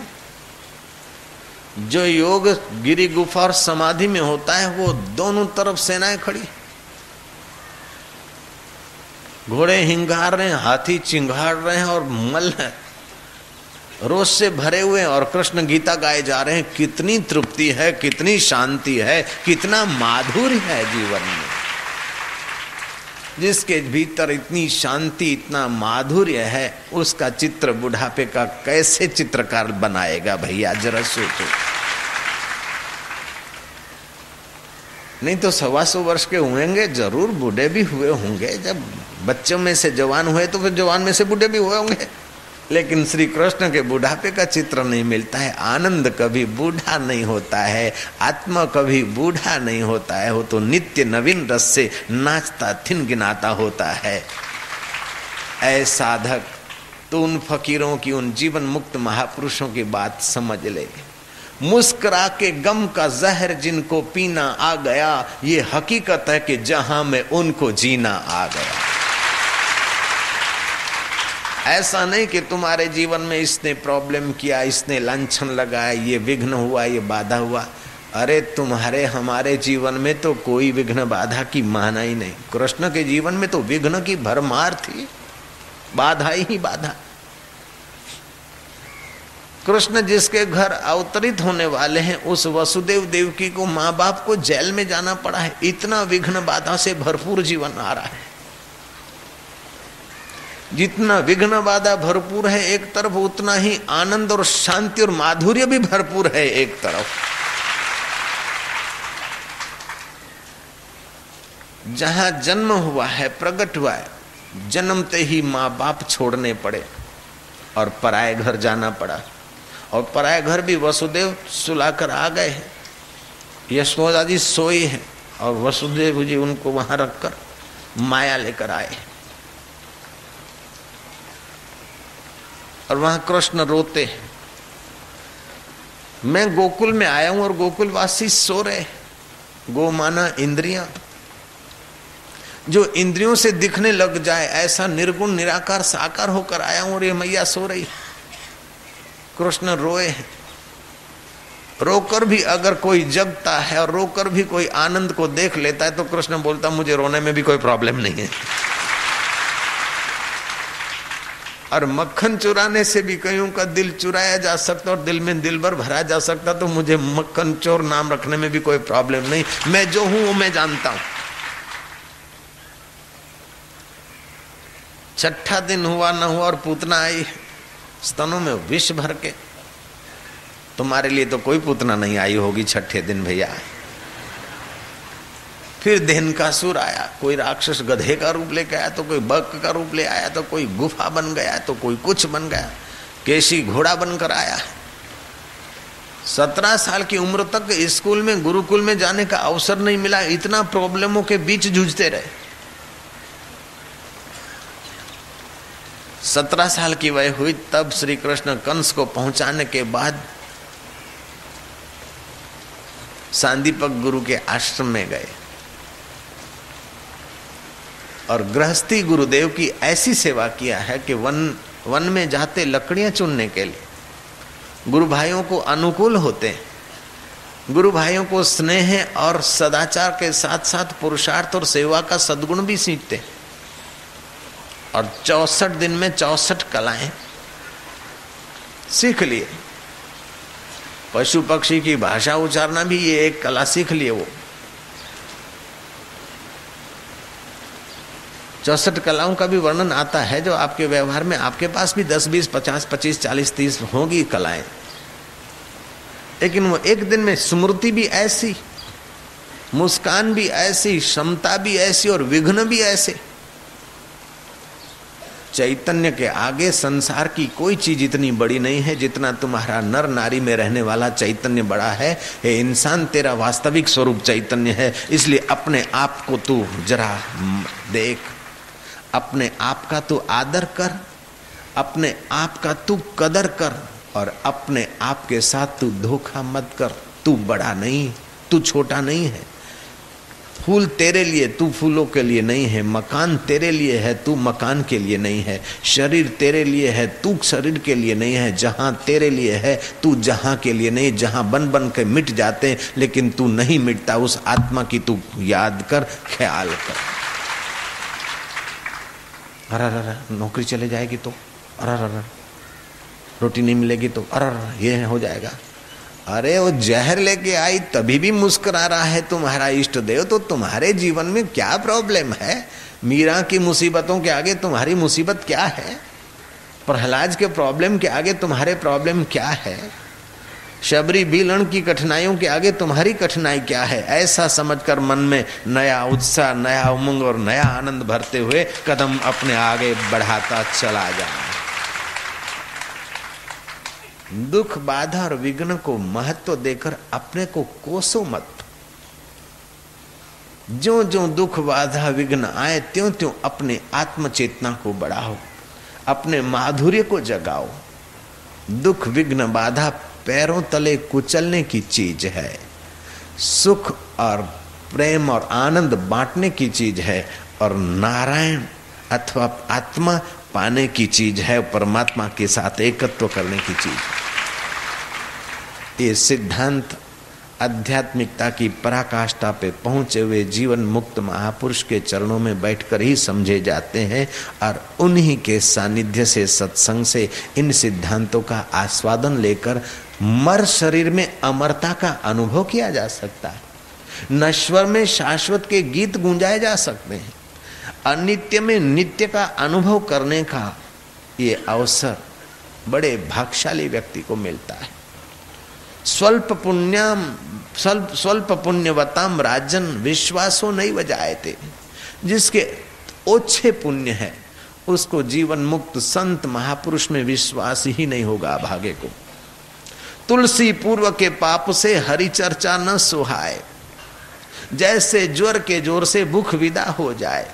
जो योग गिरी गुफा और समाधि में होता है वो दोनों तरफ सेनाएं खड़ी, घोड़े हिंगार रहे हैं, हाथी चिंगाड़ रहे हैं और मल है रोष से भरे हुए, और कृष्ण गीता गाए जा रहे हैं। कितनी तृप्ति है, कितनी शांति है, कितना माधुर्य है जीवन में। जिसके भीतर इतनी शांति, इतना माधुर्य है, उसका चित्र बुढ़ापे का कैसे चित्रकार बनाएगा भैया, जरा सोचो। नहीं तो 125 वर्ष के होंगे, जरूर बूढ़े भी हुए होंगे। जब बच्चों में से जवान हुए तो फिर जवान में से बूढ़े भी हुए होंगे। लेकिन श्री कृष्ण के बुढ़ापे का चित्र नहीं मिलता है। आनंद कभी बूढ़ा नहीं होता है, आत्मा कभी बूढ़ा नहीं होता है, वो तो नित्य नवीन रस से नाचता थिन गिनाता होता है। ऐ साधक, तो उन फकीरों की, उन जीवन मुक्त महापुरुषों की बात समझ ले। मुस्कुरा के गम का जहर जिनको पीना आ गया, ये हकीकत है कि जहां में उनको जीना आ गया। ऐसा नहीं कि तुम्हारे जीवन में इसने प्रॉब्लम किया, इसने लांछन लगाया, ये विघ्न हुआ, ये बाधा हुआ। अरे तुम्हारे हमारे जीवन में तो कोई विघ्न बाधा की माना ही नहीं। कृष्ण के जीवन में तो विघ्न की भरमार थी, बाधा ही बाधा। कृष्ण जिसके घर अवतरित होने वाले हैं उस वसुदेव देवकी को माँ बाप को जेल में जाना पड़ा है। इतना विघ्न बाधा से भरपूर जीवन आ रहा है। जितना विघ्न बाधा भरपूर है एक तरफ, उतना ही आनंद और शांति और माधुर्य भी भरपूर है एक तरफ। जहां जन्म हुआ है, प्रकट हुआ है, जन्मते ही माँ बाप छोड़ने पड़े और पराये घर जाना पड़ा। और पराये घर भी वसुदेव सुलाकर आ गए हैं। यशोदा जी सोई है और वसुदेव जी उनको वहां रखकर माया लेकर आए और वहां कृष्ण रोते हैं। मैं गोकुल में आया हूं और गोकुलवासी सो रहे। गो माना इंद्रियां, जो इंद्रियों से दिखने लग जाए ऐसा निर्गुण निराकार साकार होकर आया हूं और ये मैया सो रही। कृष्ण रोए हैं। रोकर भी अगर कोई जगता है और रोकर भी कोई आनंद को देख लेता है तो कृष्ण बोलता मुझे रोने में भी कोई प्रॉब्लम नहीं है। और मक्खन चुराने से भी कईयों का दिल चुराया जा सकता और दिल में दिल भर भरा जा सकता, तो मुझे मक्खन चोर नाम रखने में भी कोई प्रॉब्लम नहीं। मैं जो हूं वो मैं जानता हूं। छठा दिन हुआ न हुआ और पूतना आई स्तनों में विष भर के। तुम्हारे लिए तो कोई पूतना नहीं आई होगी छठे दिन भैया। फिर देहनकासुर आया, कोई राक्षस गधे का रूप लेके आया, तो कोई बक का रूप ले आया, तो कोई गुफा बन गया, तो कोई कुछ बन गया, केशी घोड़ा बनकर आया। 17 साल की उम्र तक स्कूल में गुरुकुल में जाने का अवसर नहीं मिला। इतना प्रॉब्लमों के बीच जूझते रहे। 17 साल की वय हुई तब श्री कृष्ण कंस को पहुंचाने के बाद सांदीपक गुरु के आश्रम में गए और गृहस्थी गुरुदेव की ऐसी सेवा किया है कि वन में जाते लकड़ियां चुनने के लिए गुरु भाइयों को अनुकूल होते हैं। गुरु भाइयों को स्नेह और सदाचार के साथ साथ पुरुषार्थ और सेवा का सद्गुण भी सीखते हैं। और 64 दिन में 64 कलाएं सीख लिए। पशु पक्षी की भाषा उच्चारना भी ये एक कला सीख लिए। वो 64 कलाओं का भी वर्णन आता है जो आपके व्यवहार में आपके पास भी 10, 20, 50, 25, 40, 30 होगी कलाएं, लेकिन वो एक दिन में स्मृति भी ऐसी, मुस्कान भी ऐसी, क्षमता भी ऐसी और विघ्न भी ऐसे। चैतन्य के आगे संसार की कोई चीज इतनी बड़ी नहीं है जितना तुम्हारा नर नारी में रहने वाला चैतन्य बड़ा है। हे इंसान, तेरा वास्तविक स्वरूप चैतन्य है, इसलिए अपने आप को तू जरा देख, अपने आप का तू आदर कर, अपने आप का तू कदर कर और अपने आप के साथ तू धोखा मत कर। तू बड़ा नहीं, तू छोटा नहीं है। फूल तेरे लिए, तू फूलों के लिए नहीं है। मकान तेरे लिए है, तू मकान के लिए नहीं है। शरीर तेरे लिए है, तू शरीर के लिए नहीं है। जहां तेरे लिए है, तू जहां के लिए नहीं। जहां बन बन के मिट जाते हैं लेकिन तू नहीं मिटता। उस आत्मा की तू याद कर, ख्याल कर। अरे नौकरी चले जाएगी तो, अरे रोटी नहीं मिलेगी तो, अरे ये हो जाएगा। अरे वो जहर लेके आई तभी भी मुस्कुरा रहा है तुम्हारा इष्ट देव, तो तुम्हारे जीवन में क्या प्रॉब्लम है? मीरा की मुसीबतों के आगे तुम्हारी मुसीबत क्या है? प्रहलाद के प्रॉब्लम के आगे तुम्हारे प्रॉब्लम क्या है? शबरी बीलन की कठिनाइयों के आगे तुम्हारी कठिनाई क्या है? ऐसा समझकर मन में नया उत्साह, नया उमंग और नया आनंद भरते हुए कदम अपने आगे बढ़ाता चला जाए। दुख, बाधा और विघ्न को महत्व देकर अपने को कोसो मत। जो जो दुख, बाधा, विघ्न आए त्यों त्यों अपने आत्म चेतना को बढ़ाओ, अपने माधुर्य को जगाओ। दुख, विघ्न, बाधा पैरों तले कुचलने की चीज है। सुख और प्रेम और आनंद बांटने की चीज है और नारायण अथवा आत्मा पाने की चीज है, परमात्मा के साथ एकत्व करने की चीज। ये सिद्धांत आध्यात्मिकता की पराकाष्ठा पे पहुंचे हुए जीवन मुक्त महापुरुष के चरणों में बैठकर ही समझे जाते हैं और उन्हीं के सानिध्य से, सत्संग से इन सिद्धांतों का आस्वादन लेकर मर शरीर में अमरता का अनुभव किया जा सकता है। नश्वर में शाश्वत के गीत गूंजाए जा सकते हैं। अनित्य में नित्य का अनुभव करने का ये अवसर बड़े भाग्यशाली व्यक्ति को मिलता है। स्वल्प पुण्यवताम राजन विश्वासो नहीं बजाए थे। जिसके ओछे पुण्य है उसको जीवन मुक्त संत महापुरुष में विश्वास ही नहीं होगा भागे को। तुलसी पूर्व के पाप से हरि चर्चा न सुहाए। जैसे ज्वर के जोर से भूख विदा हो जाए,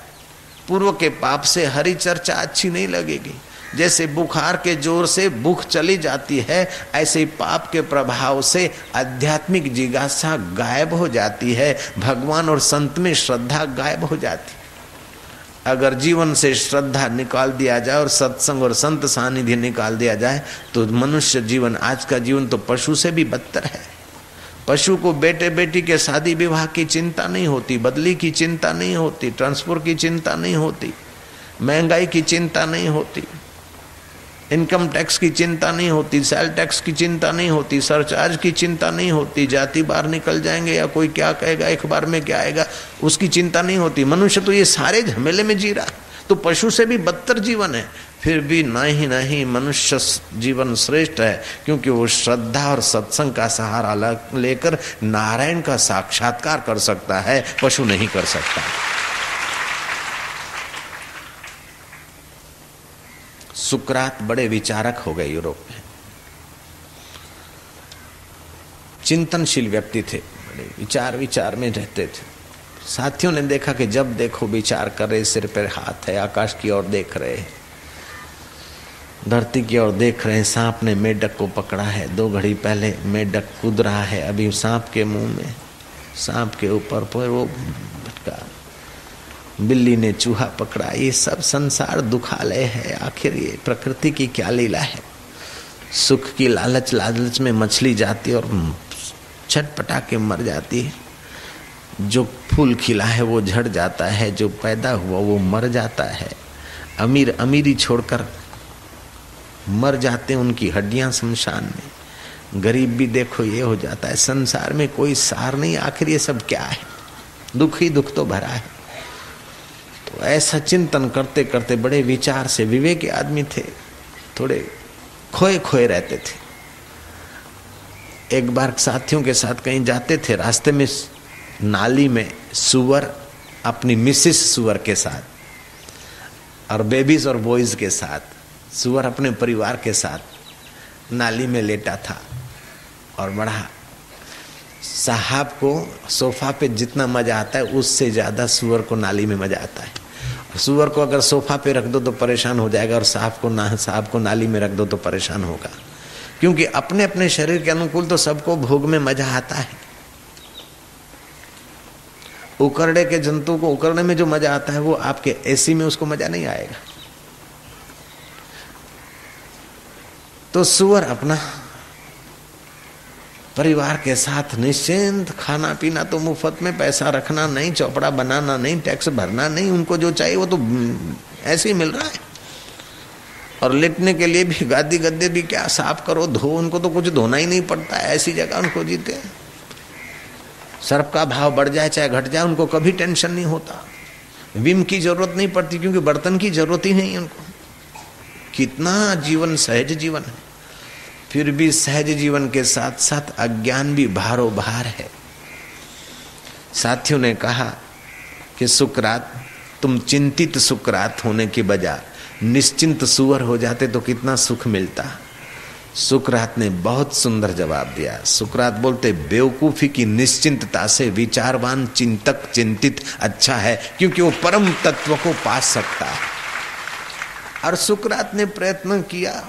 पूर्व के पाप से हरि चर्चा अच्छी नहीं लगेगी। जैसे बुखार के जोर से भूख चली जाती है, ऐसे पाप के प्रभाव से आध्यात्मिक जिज्ञासा गायब हो जाती है। भगवान और संत में श्रद्धा गायब हो जाती है। अगर जीवन से श्रद्धा निकाल दिया जाए और सत्संग और संत सानिध्य निकाल दिया जाए तो मनुष्य जीवन, आज का जीवन तो पशु से भी बदतर है। पशु को बेटे बेटी के शादी विवाह की चिंता नहीं होती, बदली की चिंता नहीं होती, ट्रांसपोर्ट की चिंता नहीं होती, महंगाई की चिंता नहीं होती, इनकम टैक्स की चिंता नहीं होती, सेल टैक्स की चिंता नहीं होती, सरचार्ज की चिंता नहीं होती, जाति बाहर निकल जाएंगे या कोई क्या कहेगा, अखबार में क्या आएगा, उसकी चिंता नहीं होती। मनुष्य तो ये सारे झमेले में जी रहा, तो पशु से भी बदतर जीवन है। फिर भी नहीं मनुष्य जीवन श्रेष्ठ है, क्योंकि वो श्रद्धा और सत्संग का सहारा लेकर नारायण का साक्षात्कार कर सकता है, पशु नहीं कर सकता। सुकरात बड़े विचारक हो गए यूरोप में, चिंतनशील व्यक्ति थे, बड़े विचार में रहते थे। साथियों ने देखा कि जब देखो विचार कर रहे, सिर पर हाथ है, आकाश की ओर देख रहे हैं, धरती की ओर देख रहे हैं। सांप ने मेढक को पकड़ा है, 2 घड़ी पहले मेढक कूद रहा है, अभी सांप के मुंह में, सांप के ऊपर पर वो भटका, बिल्ली ने चूहा पकड़ा। ये सब संसार दुखालय है। आखिर ये प्रकृति की क्या लीला है। सुख की लालच में मछली जाती है और छटपटा के मर जाती है। जो फूल खिला है वो झड़ जाता है, जो पैदा हुआ वो मर जाता है। अमीर अमीरी छोड़कर मर जाते हैं, उनकी हड्डियां शमशान में। गरीब भी देखो ये हो जाता है। संसार में कोई सार नहीं। आखिर ये सब क्या है? दुख ही दुख तो भरा है। तो ऐसा चिंतन करते करते बड़े विचार से विवेकी आदमी थे, थोड़े खोए रहते थे। एक बार साथियों के साथ कहीं जाते थे, रास्ते में नाली में सुअर अपनी मिसेस सुअर के साथ और बेबीज और बॉयज के साथ, सुअर अपने परिवार के साथ नाली में लेटा था। और बड़ा साहब को सोफा पे जितना मजा आता है उससे ज्यादा सुअर को नाली में मजा आता है। और सुअर को अगर सोफा पे रख दो तो परेशान हो जाएगा, और साहब को नाली में रख दो तो परेशान होगा। क्योंकि अपने अपने शरीर के अनुकूल तो सबको भोग में मजा आता है। उकरड़े के जंतु को उकरने में जो मजा आता है वो आपके एसी में उसको मजा नहीं आएगा। तो सुअर अपना परिवार के साथ निश्चिंत, खाना पीना तो मुफ्त में, पैसा रखना नहीं, चौपड़ा बनाना नहीं, टैक्स भरना नहीं, उनको जो चाहिए वो तो ऐसे ही मिल रहा है। और लेटने के लिए भी गादी गद्दे भी क्या साफ करो धो, उनको तो कुछ धोना ही नहीं पड़ता है। ऐसी जगह उनको जीते हैं। सर्फ का भाव बढ़ जाए चाहे घट जाए उनको कभी टेंशन नहीं होता। विम की जरूरत नहीं पड़ती क्योंकि बर्तन की जरूरत ही नहीं है उनको। कितना जीवन सहज जीवन है। फिर भी सहज जीवन के साथ साथ अज्ञान भी भारो भार है। साथियों ने कहा कि सुकरात, तुम चिंतित सुकरात होने के बजाय निश्चिंत सुअर हो जाते तो कितना सुख मिलता। सुकरात ने बहुत सुंदर जवाब दिया। सुकरात बोलते, बेवकूफी की निश्चिंतता से विचारवान चिंतक चिंतित अच्छा है, क्योंकि वो परम तत्व को पा सकता है। और सुकरात ने प्रयत्न किया,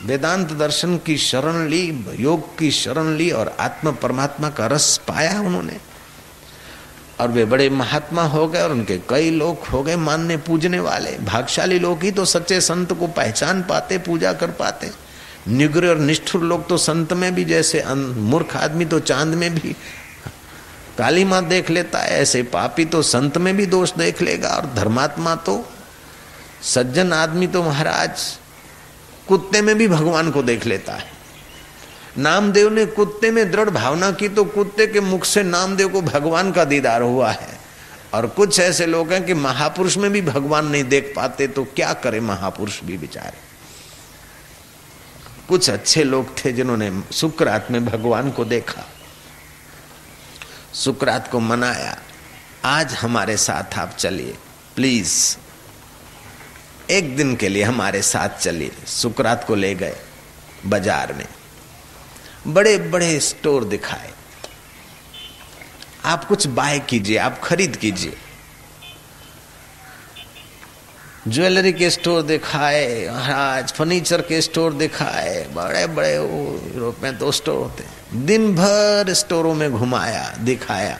वेदांत दर्शन की शरण ली, योग की शरण ली और आत्म परमात्मा का रस पाया उन्होंने। और वे बड़े महात्मा हो गए और उनके कई लोग हो गए मानने पूजने वाले। भाग्यशाली लोग ही तो सच्चे संत को पहचान पाते, पूजा कर पाते। निग्र और निष्ठुर लोग तो संत में भी, जैसे मूर्ख आदमी तो चांद में भी काली माँ देख लेता है, ऐसे पापी तो संत में भी दोष देख लेगा, और धर्मात्मा तो सज्जन आदमी तो महाराज कुत्ते में भी भगवान को देख लेता है। नामदेव ने कुत्ते में दृढ़ भावना की तो कुत्ते के मुख से नामदेव को भगवान का दीदार हुआ है। और कुछ ऐसे लोग हैं कि महापुरुष में भी भगवान नहीं देख पाते, तो क्या करे महापुरुष भी बेचारे। कुछ अच्छे लोग थे जिन्होंने सुकरात में भगवान को देखा, सुकरात को मनाया, आज हमारे साथ आप चलिए, प्लीज एक दिन के लिए हमारे साथ चलिए। सुकरात को ले गए बाजार में, बड़े बड़े स्टोर दिखाए, आप कुछ बाय कीजिए, आप खरीद कीजिए। ज्वेलरी के स्टोर दिखाए महाराज, फर्नीचर के स्टोर दिखाए, बड़े बड़े यूरोप में तो स्टोर होते हैं। दिन भर स्टोरों में घुमाया, दिखाया।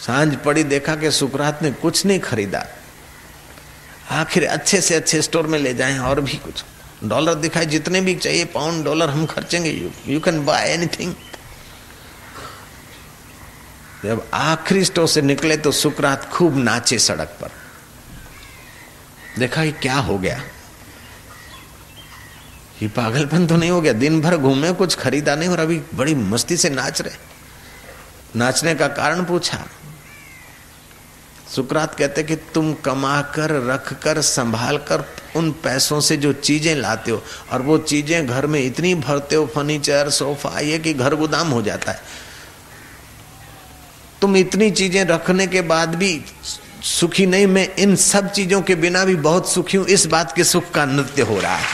सांझ पड़ी, देखा कि सुकरात ने कुछ नहीं खरीदा। आखिर अच्छे से अच्छे स्टोर में ले जाएं और भी कुछ डॉलर दिखाए, जितने भी चाहिए पाउंड डॉलर हम खर्चेंगे, यू कैन बाय एनीथिंग। जब आखिरी स्टोर से निकले तो सुकरात खूब नाचे सड़क पर। देखा ये क्या हो गया, ये पागलपन तो नहीं हो गया? दिन भर घूमे, कुछ खरीदा नहीं और अभी बड़ी मस्ती से नाच रहे। नाचने का कारण पूछा, सुकरात कहते कि तुम कमा कर, रख कर, संभाल कर उन पैसों से जो चीजें लाते हो, और वो चीजें घर में इतनी भरते हो, फर्नीचर, सोफा, ये कि घर गोदाम हो जाता है। तुम इतनी चीजें रखने के बाद भी सुखी नहीं, मैं इन सब चीजों के बिना भी बहुत सुखी हूं, इस बात के सुख का नृत्य हो रहा है।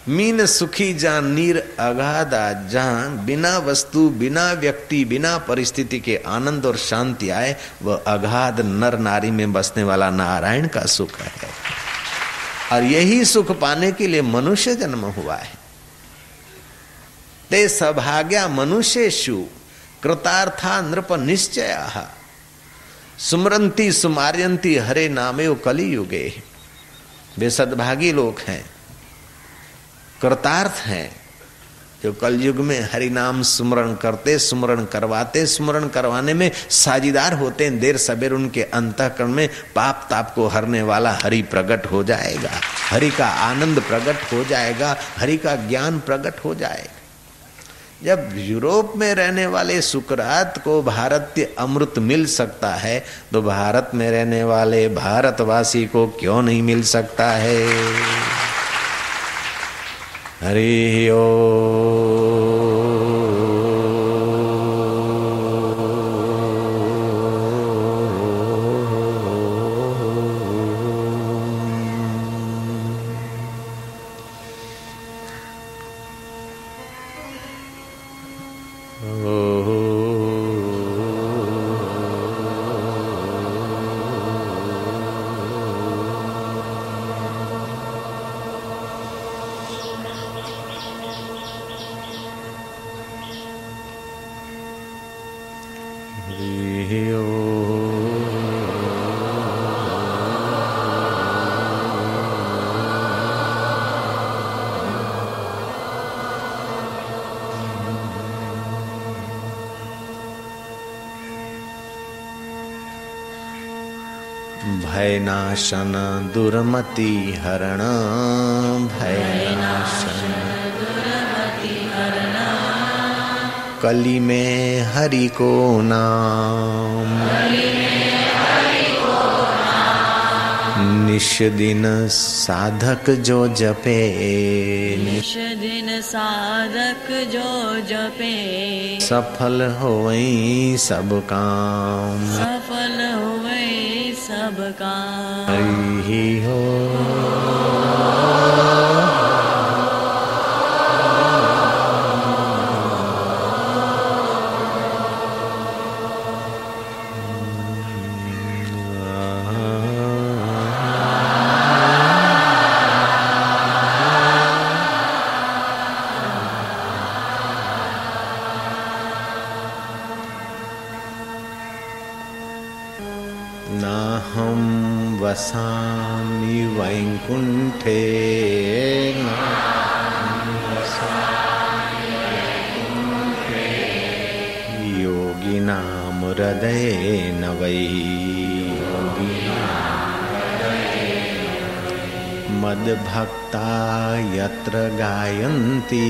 मीन सुखी जान नीर अगाधा, जहां बिना वस्तु, बिना व्यक्ति, बिना परिस्थिति के आनंद और शांति आए, वह अगाध नर नारी में बसने वाला नारायण का सुख है। और यही सुख पाने के लिए मनुष्य जन्म हुआ है। ते सभाग्या मनुष्येषु कृतार्था नृप निश्चयाः, सुमरंती सुमार्यंती हरे नामेव कलियुगे। वे सद्भागी लोग हैं, कृतार्थ हैं, जो कलयुग में हरि नाम सुमरण करते, सुमरण करवाते, सुमरण करवाने में साझीदार होते हैं। देर सबेर उनके अंतःकरण में पाप ताप को हरने वाला हरि प्रकट हो जाएगा, हरि का आनंद प्रकट हो जाएगा, हरि का ज्ञान प्रकट हो जाएगा। जब यूरोप में रहने वाले सुकरात को भारतीय अमृत मिल सकता है, तो भारत में रहने वाले भारतवासी को क्यों नहीं मिल सकता है? हरि ओम। भयनाशन दुर्मति हरण, भयनाशन कली में हरि को नाम, निश दिन साधक जो जपे, निश दिन साधक जो जपे, सफल होवई सब काम, सफल होवई सब काम। हरि हो वसामि वैकुंठे योगिनां हृदयेन वै मद्भक्ता यत्र गायन्ति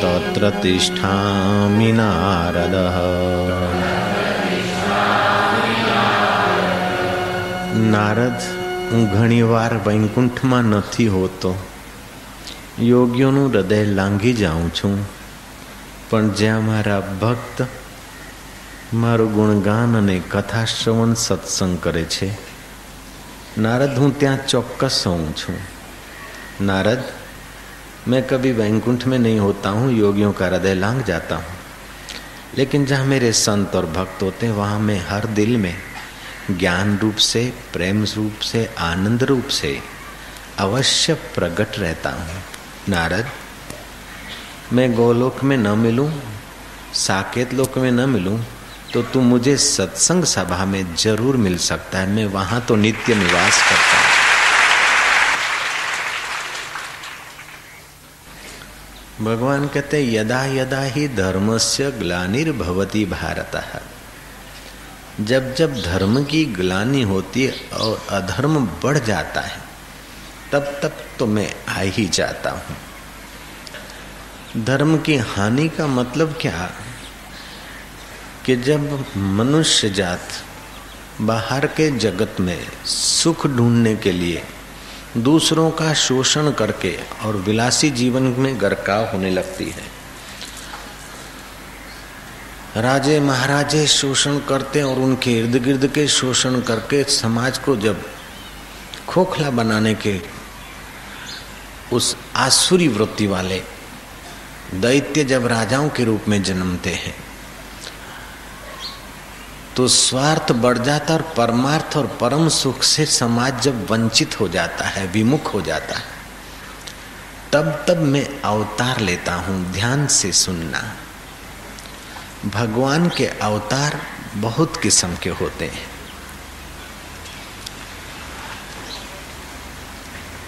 तत्र तिष्ठामि नारदः। નારદ, હું ઘણીવાર વૈકુંઠમાં નથી હોતો, યોગીઓનું હૃદય લાંઘી જાઉં છું, પણ જ્યાં મારા ભક્ત મારું ગુણગાન અને કથા શ્રવણ સત્સંગ કરે છે, नारद हूँ ત્યાં ચોક્કસ હોઉં છું। नारद, मैं कभी वैकुंठ में नहीं होता हूँ, योगियों का हृदय लांघ जाता हूँ, लेकिन जहाँ मेरे संत और भक्त होते हैं वहाँ मैं हर दिल में ज्ञान रूप से, प्रेम रूप से, आनंद रूप से अवश्य प्रकट रहता हूँ। नारद, मैं गोलोक में न मिलूं, साकेत लोक में न मिलूं, तो तू मुझे सत्संग सभा में जरूर मिल सकता है, मैं वहां तो नित्य निवास करता हूँ। भगवान कहते यदा यदा ही धर्मस्य ग्लानिर्भवति भारतः, जब जब धर्म की ग्लानि होती है और अधर्म बढ़ जाता है, तब तब तो मैं आ ही जाता हूँ। धर्म की हानि का मतलब क्या कि जब मनुष्य जात बाहर के जगत में सुख ढूंढने के लिए दूसरों का शोषण करके और विलासी जीवन में गरकाव होने लगती है, राजे महाराजे शोषण करते और उनके इर्द गिर्द के शोषण करके समाज को जब खोखला बनाने के उस आसुरी वृत्ति वाले दैत्य जब राजाओं के रूप में जन्मते हैं, तो स्वार्थ बढ़ जाता और परमार्थ और परम सुख से समाज जब वंचित हो जाता है, विमुख हो जाता है, तब तब मैं अवतार लेता हूँ। ध्यान से सुनना, भगवान के अवतार बहुत किस्म के होते हैं।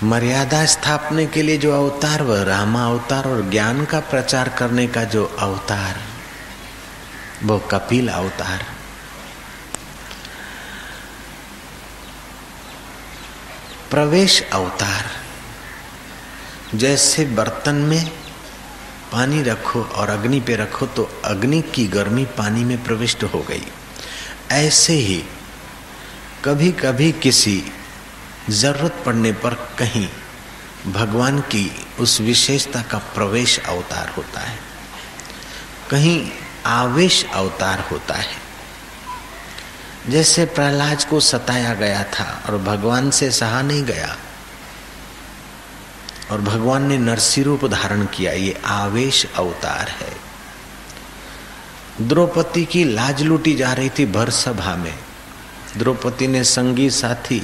मर्यादा स्थापने के लिए जो अवतार वह रामा अवतार, और ज्ञान का प्रचार करने का जो अवतार वो कपिल अवतार। प्रवेश अवतार, जैसे बर्तन में पानी रखो और अग्नि पे रखो तो अग्नि की गर्मी पानी में प्रविष्ट हो गई, ऐसे ही कभी कभी किसी जरूरत पड़ने पर कहीं भगवान की उस विशेषता का प्रवेश अवतार होता है, कहीं आवेश अवतार होता है। जैसे प्रहलाद को सताया गया था और भगवान से सहा नहीं गया और भगवान ने नरसिंह रूप धारण किया, ये आवेश अवतार है। द्रौपदी की लाज लूटी जा रही थी भर सभा में, द्रौपदी ने संगी साथी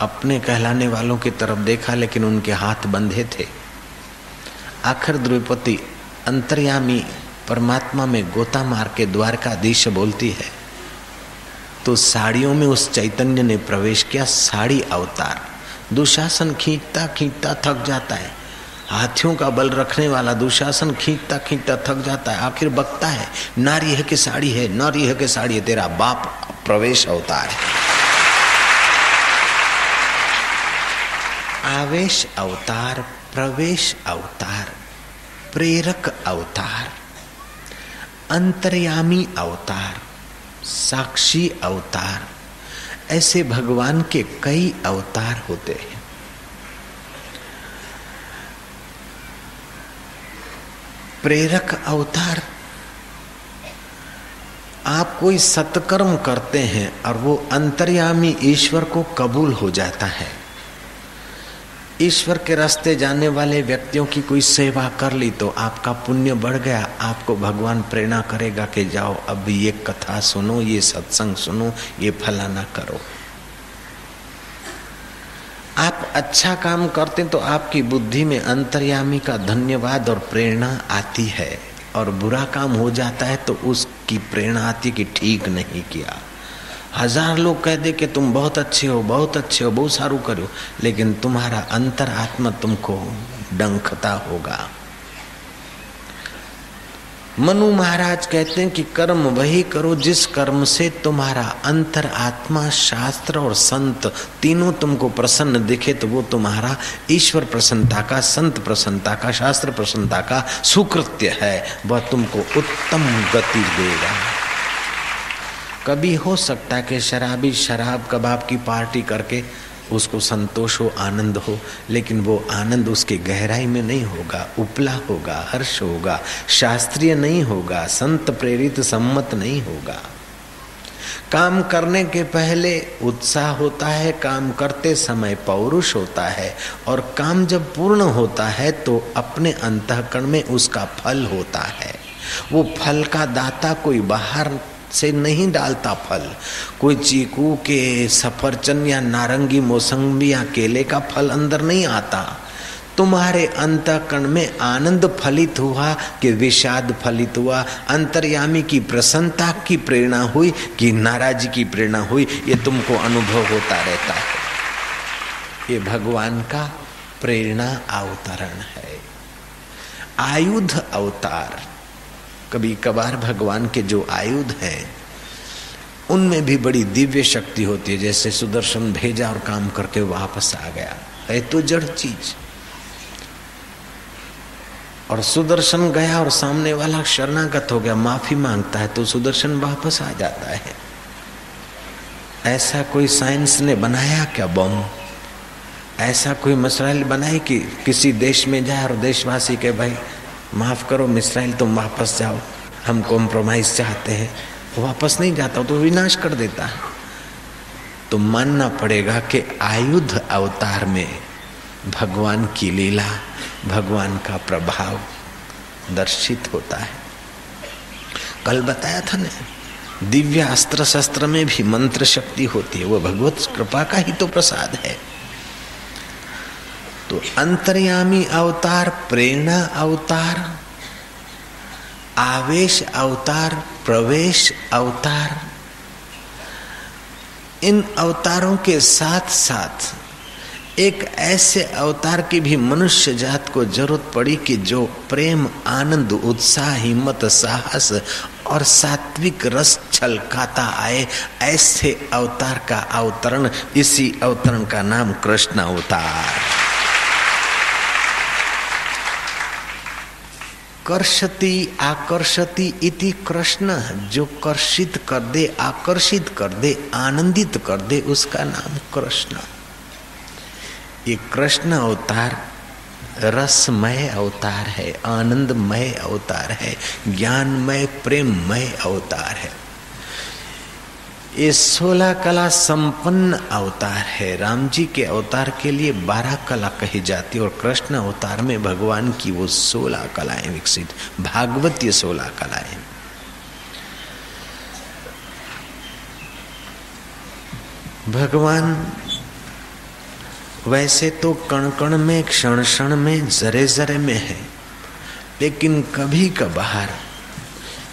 अपने कहलाने वालों की तरफ देखा, लेकिन उनके हाथ बंधे थे। आखिर द्रौपदी अंतर्यामी परमात्मा में गोता मार के द्वारकाधीश बोलती है, तो साड़ियों में उस चैतन्य ने प्रवेश किया, साड़ी अवतार। दुशासन खींचता खींचता थक जाता है, हाथियों का बल रखने वाला दुशासन खींचता खींचता थक जाता है, आखिर बकता है, नारी है कि साड़ी है, नारी है कि साड़ी है, तेरा बाप प्रवेश अवतार है। आवेश अवतार, प्रवेश अवतार, प्रेरक अवतार, अंतर्यामी अवतार, साक्षी अवतार, ऐसे भगवान के कई अवतार होते हैं। प्रेरक अवतार, आप कोई सत्कर्म करते हैं और वो अंतर्यामी ईश्वर को कबूल हो जाता है। ईश्वर के रास्ते जाने वाले व्यक्तियों की कोई सेवा कर ली तो आपका पुण्य बढ़ गया, आपको भगवान प्रेरणा करेगा कि जाओ अब ये कथा सुनो, ये सत्संग सुनो, ये फलाना करो। आप अच्छा काम करते तो आपकी बुद्धि में अंतर्यामी का धन्यवाद और प्रेरणा आती है, और बुरा काम हो जाता है तो की प्रेरणा आती कि ठीक नहीं किया। 1000 लोग कह दे कि तुम बहुत अच्छे हो, बहुत अच्छे हो, बहुत सारू करो, लेकिन तुम्हारा अंतर आत्मा तुमको डंखता होगा। मनु महाराज कहते हैं कि कर्म वही करो जिस कर्म से तुम्हारा अंतर आत्मा, शास्त्र और संत तीनों तुमको प्रसन्न दिखे, तो वो तुम्हारा ईश्वर प्रसन्नता का, संत प्रसन्नता का, शास्त्र प्रसन्नता का सुकृत्य है, वह तुमको उत्तम गति देगा। कभी हो सकता है कि शराबी शराब कबाब की पार्टी करके उसको संतोष हो, आनंद हो, लेकिन वो आनंद उसके गहराई में नहीं होगा, उपला होगा, हर्ष होगा, शास्त्रीय नहीं होगा, संत प्रेरित सम्मत नहीं होगा। काम करने के पहले उत्साह होता है, काम करते समय पौरुष होता है, और काम जब पूर्ण होता है तो अपने अंतःकरण में उसका फल होता है। वो फल का दाता कोई बाहर से नहीं डालता फल, कोई चीकू के, सफरचंद या नारंगी, मौसम्बी या केले का फल अंदर नहीं आता। तुम्हारे अंतःकरण में आनंद फलित हुआ कि विषाद फलित हुआ, अंतर्यामी की प्रसन्नता की प्रेरणा हुई कि नाराजी की प्रेरणा हुई, ये तुमको अनुभव होता रहता है। ये भगवान का प्रेरणा अवतरण है, आयुध अवतार। कभी कभार भगवान के जो आयुध हैं उनमें भी बड़ी दिव्य शक्ति होती है, जैसे सुदर्शन भेजा और काम करके वापस आ गया, है तो जड़ चीज। और सुदर्शन गया और सामने वाला शरणागत हो गया, माफी मांगता है, तो सुदर्शन वापस आ जाता है। ऐसा कोई साइंस ने बनाया क्या बम? ऐसा कोई मिसाइल बनाई कि किसी देश में जाए और देशवासी के भाई माफ करो मिसाइल तुम वापस जाओ, हम कॉम्प्रोमाइज चाहते हैं, वापस नहीं जाता तो विनाश कर देता है। तो मानना पड़ेगा कि आयुध अवतार में भगवान की लीला, भगवान का प्रभाव दर्शित होता है। कल बताया था ना, दिव्य अस्त्र शस्त्र में भी मंत्र शक्ति होती है, वो भगवत कृपा का ही तो प्रसाद है। तो अंतर्यामी अवतार, प्रेरणा अवतार, आवेश अवतार, प्रवेश अवतार, इन अवतारों के साथ साथ एक ऐसे अवतार की भी मनुष्य जात को जरूरत पड़ी कि जो प्रेम, आनंद, उत्साह, हिम्मत, साहस और सात्विक रस छलकाता आए, ऐसे अवतार का अवतरण, इसी अवतरण का नाम कृष्ण अवतार। कर्षति आकर्षति इति कृष्ण, जो कर्षित कर दे, आकर्षित कर दे, आनंदित कर दे, उसका नाम कृष्ण। ये कृष्ण अवतार रसमय अवतार है, आनंदमय अवतार है, ज्ञानमय, प्रेममय अवतार है। ये 16 कला संपन्न अवतार है। राम जी के अवतार के लिए 12 कला कही जाती है, और कृष्ण अवतार में भगवान की वो 16 कलाएं विकसित, भागवतीय 16 कलाएं। भगवान वैसे तो कण कण में, क्षण क्षण में, जरे जरे में है, लेकिन कभी कभार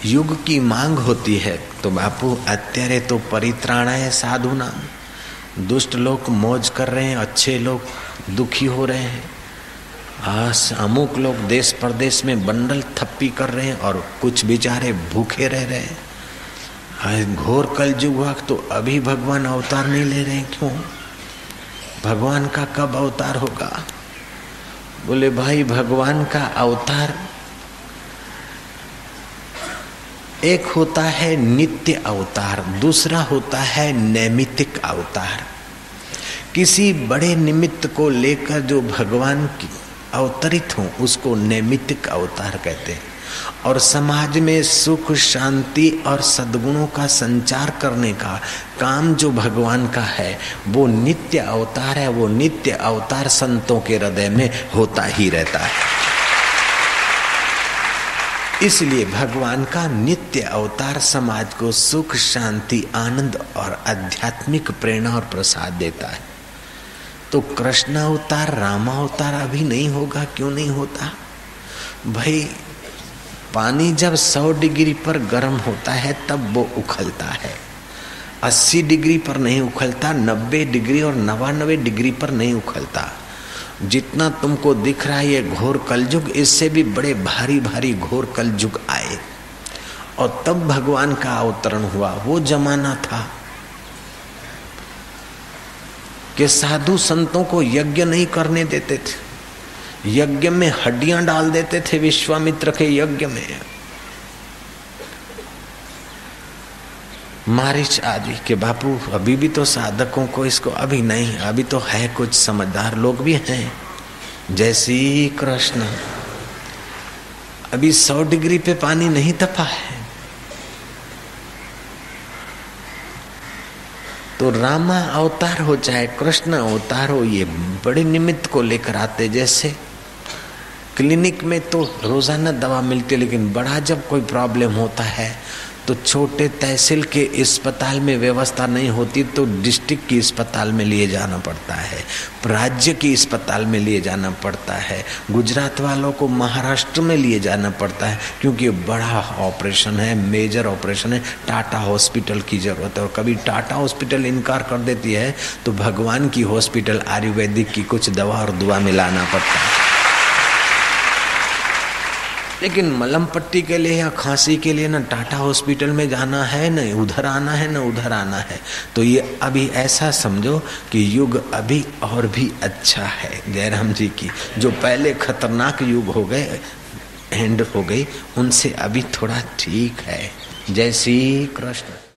युग की मांग होती है तो बापू अत्यारे तो परित्राणाय साधुना, दुष्ट लोग मौज कर रहे हैं, अच्छे लोग दुखी हो रहे हैं, अमुक लोग देश परदेश में बंडल थप्पी कर रहे हैं और कुछ बेचारे भूखे रह रहे हैं। घोर कलयुग हुआ तो अभी भगवान अवतार नहीं ले रहे हैं, क्यों? भगवान का कब अवतार होगा? बोले भाई भगवान का अवतार एक होता है नित्य अवतार, दूसरा होता है नैमित्तिक अवतार। किसी बड़े निमित्त को लेकर जो भगवान की अवतरित हो उसको नैमित्तिक अवतार कहते हैं, और समाज में सुख, शांति और सद्गुणों का संचार करने का काम जो भगवान का है वो नित्य अवतार है। वो नित्य अवतार संतों के हृदय में होता ही रहता है। इसलिए भगवान का नित्य अवतार समाज को सुख, शांति, आनंद और आध्यात्मिक प्रेरणा और प्रसाद देता है। तो कृष्ण अवतार, राम अवतार अभी नहीं होगा, क्यों नहीं होता? भाई पानी जब 100 डिग्री पर गर्म होता है तब वो उखलता है, 80 डिग्री पर नहीं उखलता, 90 डिग्री और 99 डिग्री पर नहीं उखलता। जितना तुमको दिख रहा है ये घोर कलयुग, इससे भी बड़े भारी भारी घोर कलयुग आए और तब भगवान का अवतरण हुआ। वो जमाना था कि साधु संतों को यज्ञ नहीं करने देते थे, यज्ञ में हड्डियां डाल देते थे। विश्वामित्र के यज्ञ में मारीच आदि के बापू अभी भी तो साधकों को इसको अभी नहीं, अभी तो है कुछ समझदार लोग भी हैं। जय श्री कृष्ण। अभी 100 डिग्री पे पानी नहीं तपा है तो रामा अवतार हो चाहे कृष्ण अवतार हो, ये बड़े निमित्त को लेकर आते। जैसे क्लिनिक में तो रोजाना दवा मिलती है, लेकिन बड़ा जब कोई प्रॉब्लम होता है तो छोटे तहसील के अस्पताल में व्यवस्था नहीं होती तो डिस्ट्रिक्ट की अस्पताल में लिए जाना पड़ता है, राज्य की अस्पताल में लिए जाना पड़ता है। गुजरात वालों को महाराष्ट्र में लिए जाना पड़ता है क्योंकि बड़ा ऑपरेशन है, मेजर ऑपरेशन है, टाटा हॉस्पिटल की जरूरत है। और कभी टाटा हॉस्पिटल इनकार कर देती है तो भगवान की हॉस्पिटल आयुर्वेदिक की कुछ दवा और दुआ मिलाना पड़ता है। लेकिन मलम पट्टी के लिए या खांसी के लिए न टाटा हॉस्पिटल में जाना है, न उधर आना है, न उधर आना है। तो ये अभी ऐसा समझो कि युग अभी और भी अच्छा है। जयराम जी की जो पहले खतरनाक युग हो गए, एंड हो गई, उनसे अभी थोड़ा ठीक है। जय श्री कृष्ण।